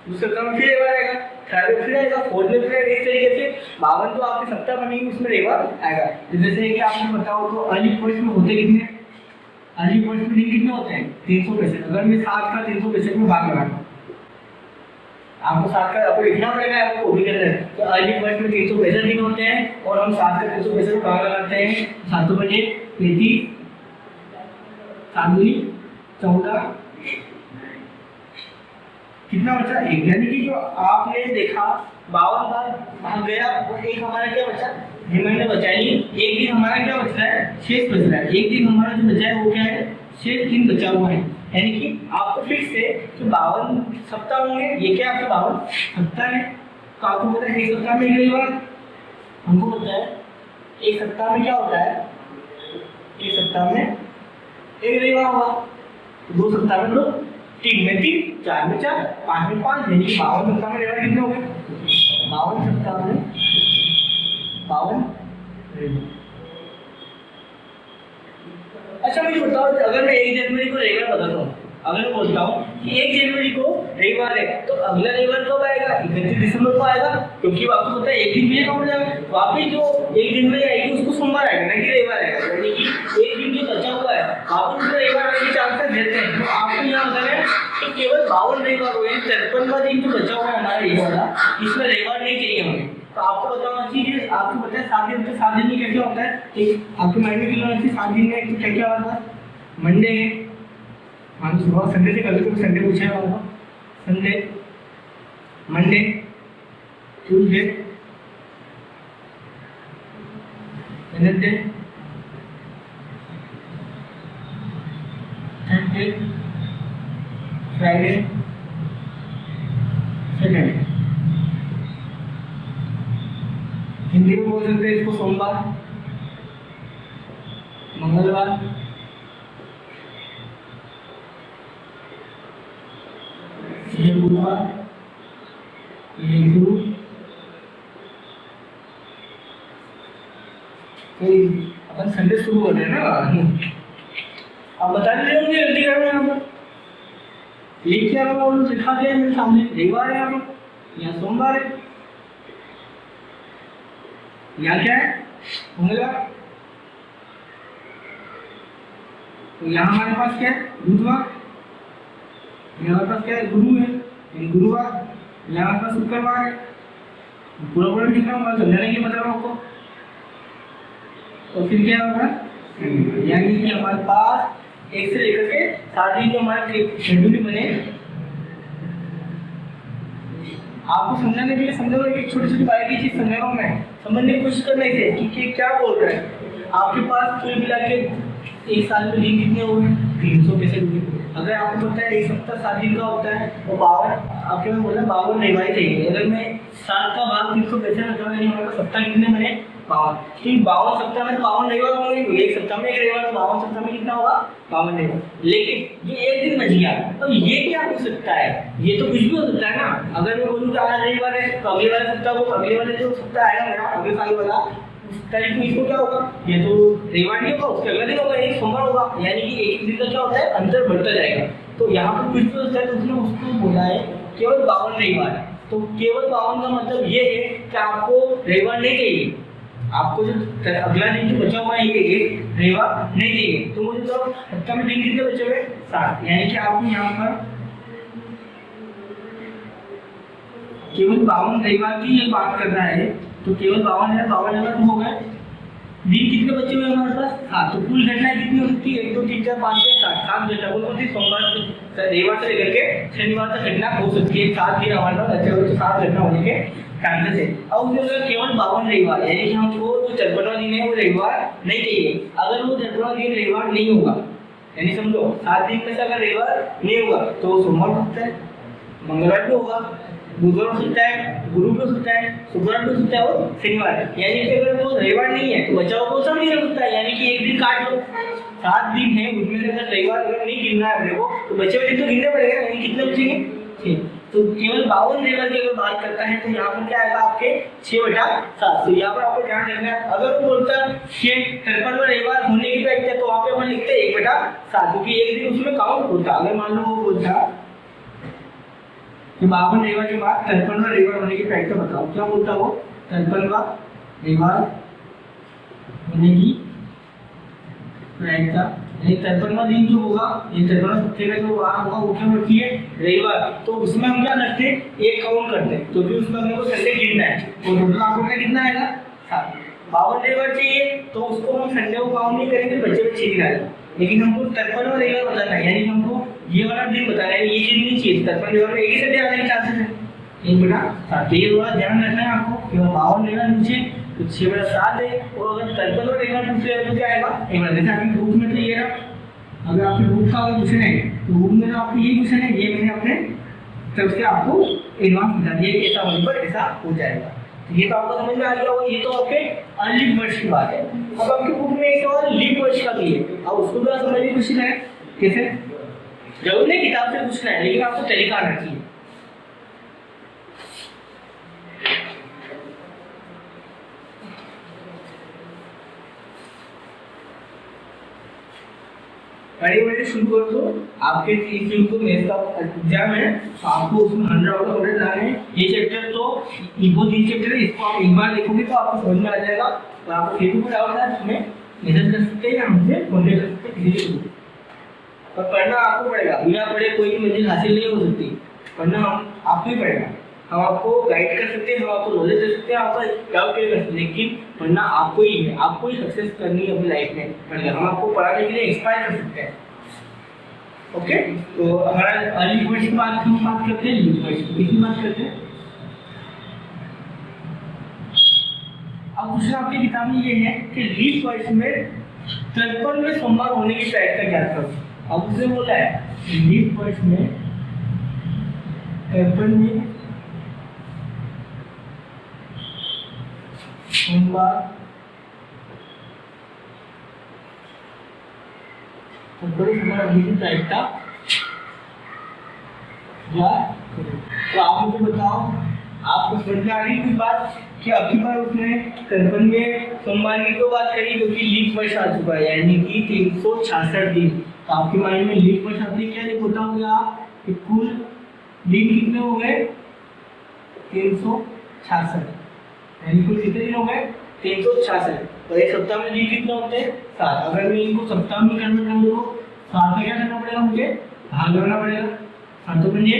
दूसरे सप्ताह में फिर रविवार आएगा, थर्ड में फिर आएगा, फोर्थ में फिर आएगा। इस तरीके से 52 तो आपके सप्ताह बनेगी, उसमें रविवार आएगा। जैसे कि आपने बताओ तो अर्ली वर्ष में होते कितने, अर्ली वर्ष में दिन कितने होते हैं, 365। अगर मैं 7 का 365 में भाग लगाऊं, आपको 7 का आपको लिखना पड़ेगा, आपको वो भी करना है। तो अर्ली वर्ष में 365 दिन होते हैं और हम 7 का 365 में भाग लगाते हैं। 7 बजे 33, 7 दूनी 14, कितना बचा, 1। यानी कि जो आपने देखा 52 बार भाग गया और एक हमारा क्या बचा, रिमाइंडर बचा। यानी एक दिन हमारा क्या बच रहा है, शेष बच रहा है। एक दिन हमारा जो बचा है वो क्या है, शेष दिन बचा हुआ है। यानी कि आपको फिर से जो 52 सप्ताह होंगे, ये क्या आपके 52 सप्ताह है। तो आपको पता है एक सप्ताह में एक रविवार, हमको पता है एक सप्ताह में क्या होता है, एक सप्ताह में एक रविवार होगा। 2 सप्ताह में 2, 3 में 3, 4 में 4, 5 में 5, यानी कि 52 सप्ताह में रविवार कितने हो गए, 52 सप्ताह में 52 रविवार। अच्छा मुझे बताओ, अगर मैं 1 जनवरी को रविवार बदलता हूँ, अगर मैं बोलता हूँ कि 1 जनवरी को रविवार है, तो अगला रविवार कब आएगा, 31 दिसंबर को आएगा, क्योंकि आपको पता है एक दिन पीछे कम हो जाएगा। वापिस जो 1 जनवरी आएगी उसको सोमवार आएगा, ना कि रविवार आएगा। यानी कि एक दिन जो बचा हुआ है वापस उसको रविवार आने के चांसेस देते हैं। तो आपको यहाँ बताना है कि केवल 52 रविवार हो, यानी 53वां दिन जो बचा हुआ है हमारा ये वाला, इसमें रविवार नहीं चाहिए हमें। तो आपको बताना चाहिए, आपको पता है 7 दिन, तो 7 दिन में क्या क्या होता है, ठीक आपके माइंड में क्लियर होना चाहिए। 7 दिन में एक क्या क्या होता है, मंडे है, हाँ सुबह संडे से कर लेते, संडे पूछे होगा, Sunday, Monday, Tuesday, Wednesday, Thursday, Friday, Saturday. Hindi में बोल सकते हैं इसको सोमवार, मंगलवार, ये बुधवार, ये गुरु, अपन संडे शुरू हो रहे हैं ना। आप बता दीजिए मुझे गलती कर रहे हैं, यहाँ पर लिख क्या रहा हूँ, लिखा दिया मेरे सामने, रविवार है यहाँ पर, यहाँ सोमवार है, यहाँ क्या है, मंगलवार, तो यहाँ हमारे पास क्या है, बुधवार, यहाँ पास क्या है, गुरु है, गुरुवार, यहाँ पास शुक्रवार है। पूरा पूरा लिख रहा हूँ, मैं समझाने के लिए बता रहा हूँ आपको। तो फिर क्या होगा, यानी कि हमारे पास 1 से लेकर के 7 दिन जो हमारे शेड्यूल बने। आपको समझाने के लिए समझा रहा हूँ, एक छोटी छोटी बारीकी चीज समझा रहा हूँ मैं, समझने की कोशिश करना है कि क्या बोल रहा है। आपके पास कुल मिला के एक साल में दिन कितने हुए, 365 दिन। अगर आपको पता है एक सप्ताह 7 दिन का होता है और 52, आपके में बोला 52 रविवार चाहिए। अगर मैं 7 का भाग 365 में करूँ, यानी हमारे सप्ताह कितने बने, 52। ठीक 52 सप्ताह में 52 रविवार होंगे, तो एक सप्ताह में एक रविवार, 52 सप्ताह में कितना होगा, 52 रविवार। लेकिन जो एक दिन बच गया, तो ये क्या हो सकता है, ये तो कुछ भी हो सकता है ना। अगर मैं बोलूँ कि आज रविवार है, तो अगले वाले सप्ताह को, अगले वाले जो सप्ताह आएगा मेरा अगले साल वाला, उस तारीख में इसको क्या होगा, ये तो रविवार नहीं होगा, उसके अगले दिन होगा, ये सोमवार होगा। यानी कि एक दिन का क्या होता है, अंतर बढ़ता जाएगा। तो यहाँ पर कुछ भी होता है, तो उसने उसको बोला है केवल 52 रविवार। तो केवल 52 का मतलब ये है कि आपको रविवार नहीं चाहिए, आपको जो अगला दिन जो बचा हुआ है ये एक रविवार नहीं चाहिए। तो मुझे तो सप्ताह में दिन कितने बचे हुए, 7। यानी कि आपको यहाँ पर केवल 52 रविवार की ये बात कर रहा है। तो केवल 52 है, 52 रविवार हो गए, दिन कितने बचे हुए हमारे पास, 7। तो कुल घटनाएं कितनी होती है, 1 2 3 4 5 6 7 घटना कौन सी, सोमवार से रविवार से लेकर के शनिवार तक घटना हो सकती है। 7 दिन हमारे पास बचे हुए, तो 7 घटना होने के चांसेस है। अब उसमें अगर केवल 52 रविवार, यानी कि हमको जो 53वां दिन है वो रविवार नहीं चाहिए। अगर वो 53वां दिन रविवार नहीं होगा, यानी समझो 7 दिन में से अगर रविवार नहीं होगा तो सोमवार हो सकता है, मंगलवार भी होगा, बुधवार हो सकता है, गुरु भी हो सकता है, शुक्रवार भी हो सकता है और शनिवार। यानी कि अगर वो रविवार नहीं है तो बचा हुआ कौन सा दिन हो सकता है, यानी कि एक दिन काट लो। 7 दिन है उसमें से अगर रविवार अगर नहीं गिनना है अपने को तो बचे हुए दिन तो गिनने पड़ेगा, यानी कितने बचेंगे 6। तो केवल 52 रविवार की अगर बात करता है तो यहाँ पर क्या आएगा आपके 6/7। तो यहाँ पर आपको ध्यान रखना है, अगर वो बोलता है कि 53वां रविवार होने की प्रायिकता तो वहाँ पे अपन लिखते हैं 1/7, क्योंकि एक दिन उसमें काउंट होता। अगर मान लो वो बोलता कि 52 रविवार के बाद 53वां रविवार होने की प्रायिकता बताओ, क्या बोलता वो 53वां रविवार होने की प्रायिकता, ये 53वां दिन जो होगा, ये 53वां हफ्ते का जो वार होगा वो क्या होती है रविवार। तो उसमें हम क्या करते हैं, एक काउंट करते हैं, क्योंकि उसमें अपने को संडे गिनना है। तो टोटल आपको क्या कितना आएगा 7। 52 रविवार चाहिए तो उसको हम संडे को काउंट नहीं करेंगे, बच्चे में 6 दिन आएगा। लेकिन हमको 53वां रविवार बताना है, यानी हमको ये वाला दिन बताना है, ये दिन नहीं चाहिए। 53 रविवार में एक ही संडे आने के चांसेस है 1/7। तो ये थोड़ा ध्यान रखना है आपको, केवल 52 रविवार नीचे तो 6/7 है। और अगर 53वां रविवार पूछे तो क्या आएगा, जैसे आपके ग्रुप में तो ये रहा, अगर आपके ग्रुप का अगर क्वेश्चन है तो ग्रुप में तो आपको ये क्वेश्चन है, ये मैंने अपने तरफ से आपको एडवांस बता दिया कि ऐसा होने पर ऐसा हो जाएगा। तो ये तो आपको समझ में आ गया होगा। ये तो आपके अनलीप वर्ष की बात है। अब आपके बुक में एक और लीप वर्ष का भी है, अब उसको भी आप समझने की कोशिश करें कैसे। जरूर नहीं किताब से पूछना है, लेकिन आपको तरीका आना चाहिए। बड़े शुरू कर दो। आपके 30 जून को मेंस का एग्जाम है, तो आपको उसमें 100 आउट ऑफ 100 लाने हैं। ये चैप्टर तो वो 3 चैप्टर है, इसको आप एक बार देखोगे तो आपको समझ में आ जाएगा। तो आपको किसी को डाउट है उसमें मैसेज कर सकते हैं या हमसे कॉन्टेक्ट कर सकते हैं किसी भी। पर पढ़ना आपको पड़ेगा, बिना पढ़े कोई भी मंजिल हासिल नहीं हो सकती। पढ़ना हम आपको ही पड़ेगा। हम आपको गाइड कर सकते हैं, हम आपको नॉलेज दे सकते हैं, आपका डाउट क्लियर कर सकते हैं, लेकिन पढ़ना आपको ही है। आपको ही सक्सेस करनी है अपनी लाइफ में पढ़ना। हम आपको पढ़ाने के लिए इंस्पायर कर सकते हैं। ओके, तो हमारा अर्ली वर्ष की बात करते हैं, लीप वर्ष की बात करते हैं। अब क्वेश्चन आपकी किताब में ये है कि लीप वर्ष में 53वें सोमवार होने की प्रायिकता ज्ञात करो। अब उसने बोला है लीप वर्ष में 53वें सोमवार प्रायिकता तो आप मुझे बताओ, आपको समझ में आ रही थी बात कि अभी बार उसने 53वें सोमवार की तो बात करी, क्योंकि लीप वर्ष आ चुका है, यानी कि 366 दिन। तो आपके माइंड में लीप वर्ष आती है, क्या नहीं होता होगा कि कुल दिन कितने हो गए 366, यानी कुल कितने दिन हो गए 366। और एक सप्ताह में दिन कितने होते हैं 7। अगर मैं इनको सप्ताह में कन्वर्ट कर दूँ 7 का क्या करना पड़ेगा, मुझे भाग करना पड़ेगा। 7 पंजे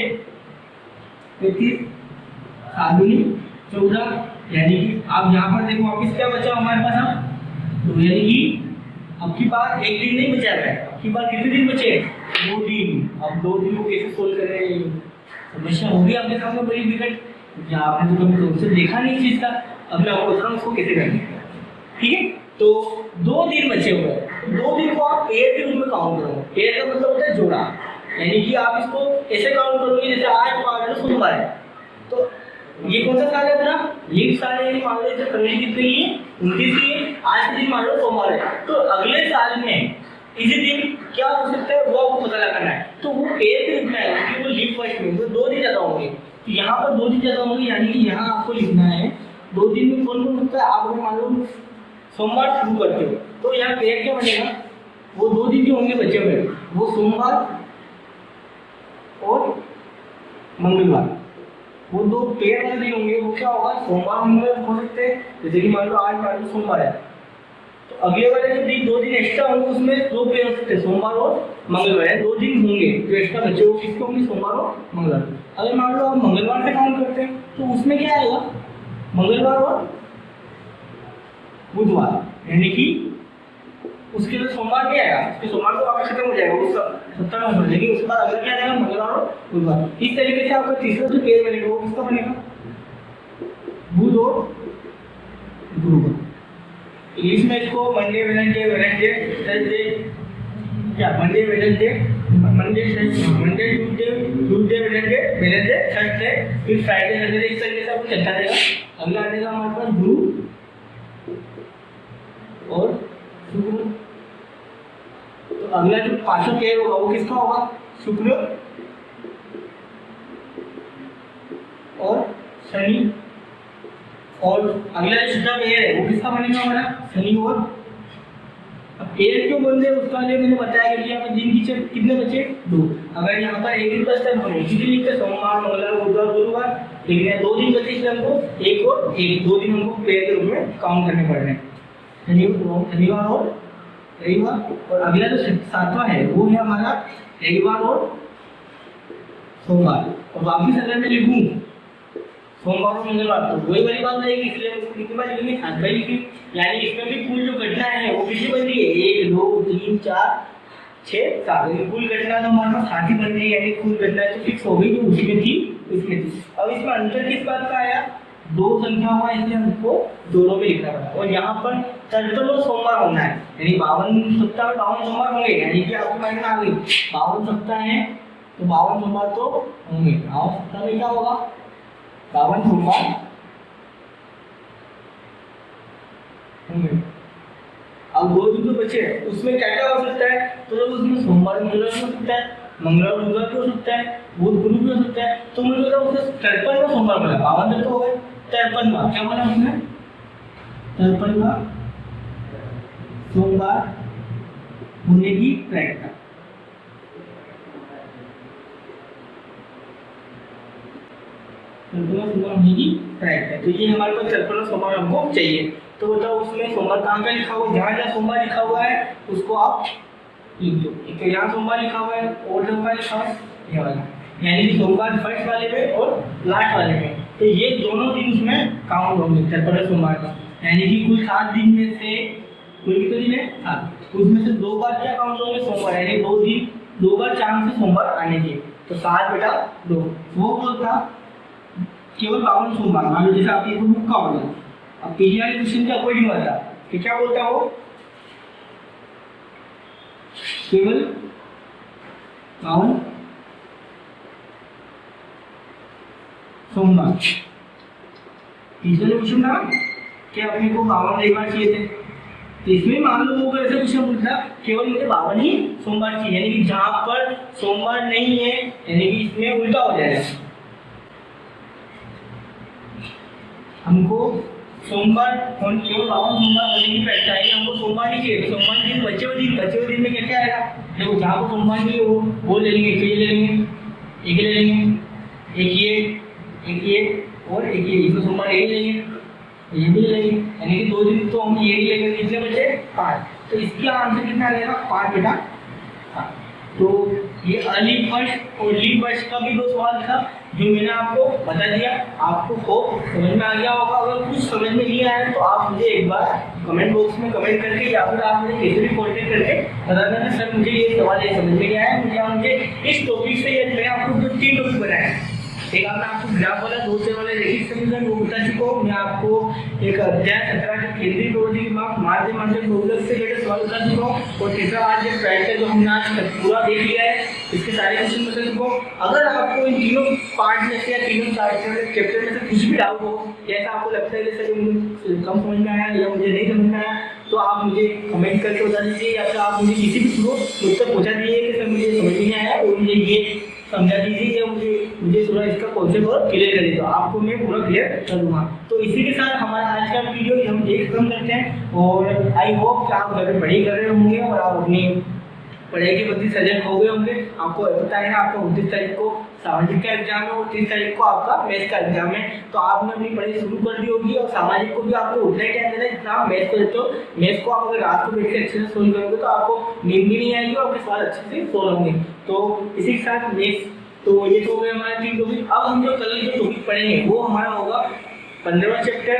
35, 7 दूनी 14, यानी कि आप यहाँ पर देखो वापिस क्या बचा हमारे पास अब, तो यानी कि अब की बार एक दिन नहीं बचा है, अब की बार कितने दिन बचे 2 दिन। अब 2 दिन को कैसे सोल्व करें, समस्या होगी आपके सामने बड़ी विकट, या आपने तो कभी से देखा नहीं चीज का। अब मैं आपको बता रहा हूँ उसको कैसे करना है, ठीक है। तो 2 दिन बचे हुए हैं, 2 दिन को आप पेयर के रूप में काउंट करो। पेयर का मतलब होता है जोड़ा, यानी कि आप इसको ऐसे काउंट करोगे जैसे आज मान लो सोमवार है, तो ये कौन सा साल है अपना लीप साल है, मान लो जैसे फरवरी कितने की है 29 की है, आज के दिन मान लो सोमवार है, तो अगले साल में इसी दिन क्या हो सकता है वो आपको पता लगाना है। तो वो पेयर के रूप में आएगा क्योंकि वो लीप वर्ष में तो 2 दिन ज्यादा होंगे, तो यहाँ पर 2 दिन ज्यादा होंगे, यानी कि यहाँ आपको लिखना है 2 दिन में कौन कौन सकता है। आप अगर मान लो सोमवार शुरू करते हो तो यहाँ पेयर क्या बनेगा, वो 2 दिन जो होंगे बचे हुए वो सोमवार और मंगलवार, वो 2 पेयर वाले दिन होंगे। वो क्या होगा सोमवार मंगलवार हो सकते हैं, जैसे कि मान लो आज मान लो सोमवार है तो अगले वाले जो दिन 2 दिन एक्स्ट्रा होंगे उसमें 2 पेयर हो सकते हैं, सोमवार और मंगलवार है। 2 दिन होंगे जो एक्स्ट्रा बचे वो किसके होंगे सोमवार और मंगलवार। अगर मान लो आप मंगलवार से काउंट करते हैं तो उसमें क्या आएगा मंगलवार और बुधवार, यानी कि उसके लिए सोमवार क्या आएगा, उसके सोमवार को वापस खत्म हो जाएगा उस सप्ताह में, लेकिन उसके बाद अगला क्या आएगा मंगलवार और बुधवार। इस तरीके से आपका तीसरा जो पेयर बनेगा वो किसका बनेगा बुध और गुरुवार। इंग्लिश में इसको मंडे वेडनेसडे वेडनेसडे थर्सडे, क्या Monday Wednesday Monday Tuesday Tuesday Wednesday Wednesday Thursday, फिर फ्राइडे सैटरडे, इस तरीके से आपको चलता रहेगा। अगला आ जाएगा हमारे पास गुरु और शुक्र। तो अगला जो पांचों पेयर होगा वो किसका होगा? शुक्र और शनि। और अगला जो छठा पेयर है वो किसका बनेगा हमारा? शनि और। अब पेयर क्यों बन रहे उसका लिए मैंने बताया कि यहाँ पर दिन की कितने बचे? 2। अगर यहाँ पर एक दिन बचता है इसीलिए लिखते सोमवार मंगलवार बुधवार गुरुवार, लेकिन यहाँ 2 दिन बचे इसलिए हमको एक और एक 2 दिन हमको पेयर के रूप में काउंट करने पड़ रहे हैं, शनिवार और रविवार। और अगला जो 7वां है वो है हमारा रविवार और सोमवार। और वापिस अगर मैं लिखूँ सोमवार और मंगलवार तो वही वाली बात रहेगी, इसलिए उसको कितनी बार लिखेंगे? 7 बार लिखेंगे। यानी इसमें भी कुल जो घटना है वो कितनी बन रही है? 1 2 3 4 6 7। कुल घटना तो हमारे पास 7 ही बन रही है, यानी कुल घटना तो फिक्स हो गई जो उसमें थी उसमें थी। अब इसमें अंतर किस बात का आया? 2 संख्या हुआ इसलिए हमको दोनों में लिखना पड़ा। और यहाँ पर 53 सोमवार होना है, यानी 52 सप्ताह में 52 सोमवार होंगे, यानी कि आपको माइंड में आ गई 52 सप्ताह है तो 52 सोमवार तो होंगे। 52 सप्ताह में क्या होगा? 52 सोमवार होंगे। अब 2 दिन जो बचे हैं उसमें क्या क्या हो सकता है? तो जब उसमें सोमवार मंगलवार हो सकता है, मंगलवार बुधवार भी हो सकता है, बुध गुरु भी हो सकता है। तो मुझे लगा उसने 53वां सोमवार बोला, 52 तो हो गए, 53वां क्या बोला उसने? 53वां सोमवार होने की प्रायिकता। होने की प्रायिकता, तो ये हमारे पास 53वां सोमवार हमको चाहिए। तो बताओ उसमें सोमवार कहाँ का लिखा हुआ? जहाँ जहाँ सोमवार लिखा हुआ है उसको आप लिख दो। एक तो यहाँ सोमवार लिखा हुआ है और सोमवार लिखा हुआ है ये वाला, यानी कि सोमवार फर्स्ट वाले में और लास्ट वाले में, तो ये दोनों दिन उसमें काउंट होंगे 53 सोमवार का। यानी कि कुल 7 दिन में से कुल कितने दिन है? 7, उसमें से 2 बार क्या काउंट होंगे? सोमवार, यानी 2 दिन 2 बार चांस से सोमवार आने के, तो 7 बटा 2 वो बोलता केवल 52 सोमवार। मान लो जैसे आपकी बुक का होगा, अब पीछे वाले क्वेश्चन का कोई नहीं होता कि क्या बोलता हो? केवल 52 सोमवार। तीसरे क्वेश्चन था कि अपने को 52 एक बार चाहिए थे, तो इसमें मान लो वो ऐसे क्वेश्चन पूछता केवल मुझे 52 ही सोमवार चाहिए, यानी कि जहां पर सोमवार नहीं है यानी कि इसमें उल्टा हो जाएगा। हमको सोमवार केवल 52 सोमवार होने की प्रायिकता है, हमको सोमवार नहीं चाहिए। तो सोमवार दिन बचे हुए दिन में क्या क्या आएगा? देखो जहाँ को सोमवार नहीं है वो ले लेंगे, एक ले लेंगे, एक ले लेंगे, एक ये और एक ये, इसमें सोमवार एक लेंगे, ये भी ले लेंगे, यानी कि 2 दिन तो हम ये ही लेंगे। कितने बचे? 5। तो इसका आंसर कितना आएगा? 5 बटा 5। तो ये अर्ली फर्स्ट और लीव फर्स्ट का भी 2 सवाल था जो मैंने आपको बता दिया। आपको होप समझ में आ गया होगा। अगर कुछ समझ में नहीं आया तो आप मुझे एक बार कमेंट बॉक्स में कमेंट करके या फिर आप मुझे कैसे भी कॉन्टेक्ट करके बता देना, सर मुझे ये सवाल ये समझ में नहीं आया, मुझे इस टॉपिक से ये मैंने आपको जो 3 टॉपिक बनाए, एक आपने आपको ग्राफ वाला, दूसरे वाले रेखिक समीकरण वो बता चुका हूँ मैं आपको, एक अध्याय 17 के केंद्रीय प्रवृत्ति के माध्य बहुलक से रिलेटेड सवाल बता चुका हूँ, और तीसरा आज जो प्रायिकता जो हमने आज पूरा देख लिया है इसके सारे क्वेश्चन बता चुका हूँ। अगर आपको इन तीनों पार्ट में से या तीनों चैप्टर में से कुछ भी डाउट हो, जैसा आपको लगता है कि सर मुझे कम समझ में आया या मुझे नहीं समझ में आया, तो आप मुझे कमेंट करके बता दीजिए या फिर आप मुझे किसी भी थ्रू मुझ तक पहुँचा दीजिए कि सर मुझे समझ में नहीं आया और मुझे ये समझा दीजिए या मुझे थोड़ा इसका कॉन्सेप्ट और क्लियर कर दीजिए, तो आपको मैं पूरा क्लियर कर दूंगा। तो इसी के साथ हमारा आज का वीडियो हम एक खत्म करते हैं, और आई होप कि आप घर में पढ़ाई कर रहे होंगे और आप अपनी पढ़ाई के प्रति सजग हो गए होंगे। आपको पता है ना आपका 29 तारीख को सामाजिक का एग्जाम है और 30 तारीख को आपका मैथ्स का एग्जाम है, तो आपने अपनी पढ़ाई शुरू कर दी होगी। और सामाजिक को भी आपको उतना ही टाइम देना है जितना आप मैथ्स को देते हो। मैथ्स को आप अगर रात को बैठ के अच्छे से सोल्व करोगे तो आपको नींद भी नहीं आएगी और आपके सवाल अच्छे से सोल्व होंगे। तो इसी के साथ मैथ्स तो ये तो हो गए हमारे 3 टॉपिक। अब हम जो कल जो टॉपिक पढ़ेंगे वो हमारा होगा 15वां चैप्टर,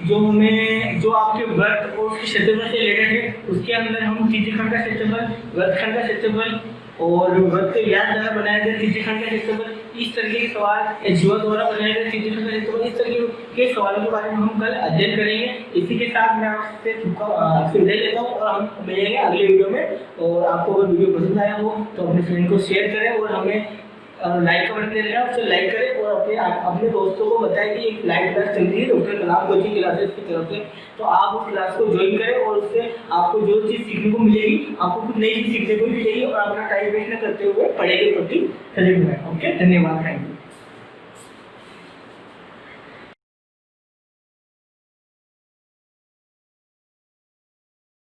जो आपके व्रत और उसके क्षेत्रफल से रिलेटेड है। उसके अंदर हम त्रिज्यखंड का क्षेत्रफल, वृत्तखंड का क्षेत्रफल और वृत्त के व्यास द्वारा बनाए गए त्रिज्यखंड का क्षेत्रफल इस तरीके के सवाल या जीवन द्वारा बनाए गए चीजों से, तो इस तरीके के सवालों के बारे में हम कल अध्ययन करेंगे। इसी के साथ मैं आपसे विदाई लेता हूँ और हम मिलेंगे अगले वीडियो में। और आपको अगर वीडियो पसंद आया हो तो अपने फ्रेंड को शेयर करें और हमें लाइक कमेंट करेगा, उससे लाइक करें और अपने दोस्तों को बताएं कि एक लाइव क्लास चल रही है डॉक्टर कलाम कोचिंग क्लासेस की तरफ से, तो आप उस क्लास को ज्वाइन करें और उससे आपको जो चीज़ सीखने को मिलेगी, आपको कुछ नई चीज़ सीखने को भी मिलेगी और अपना टाइम वेस्ट न करते हुए पढ़ाई के प्रति सजग रहें। ओके, धन्यवाद, थैंक यू।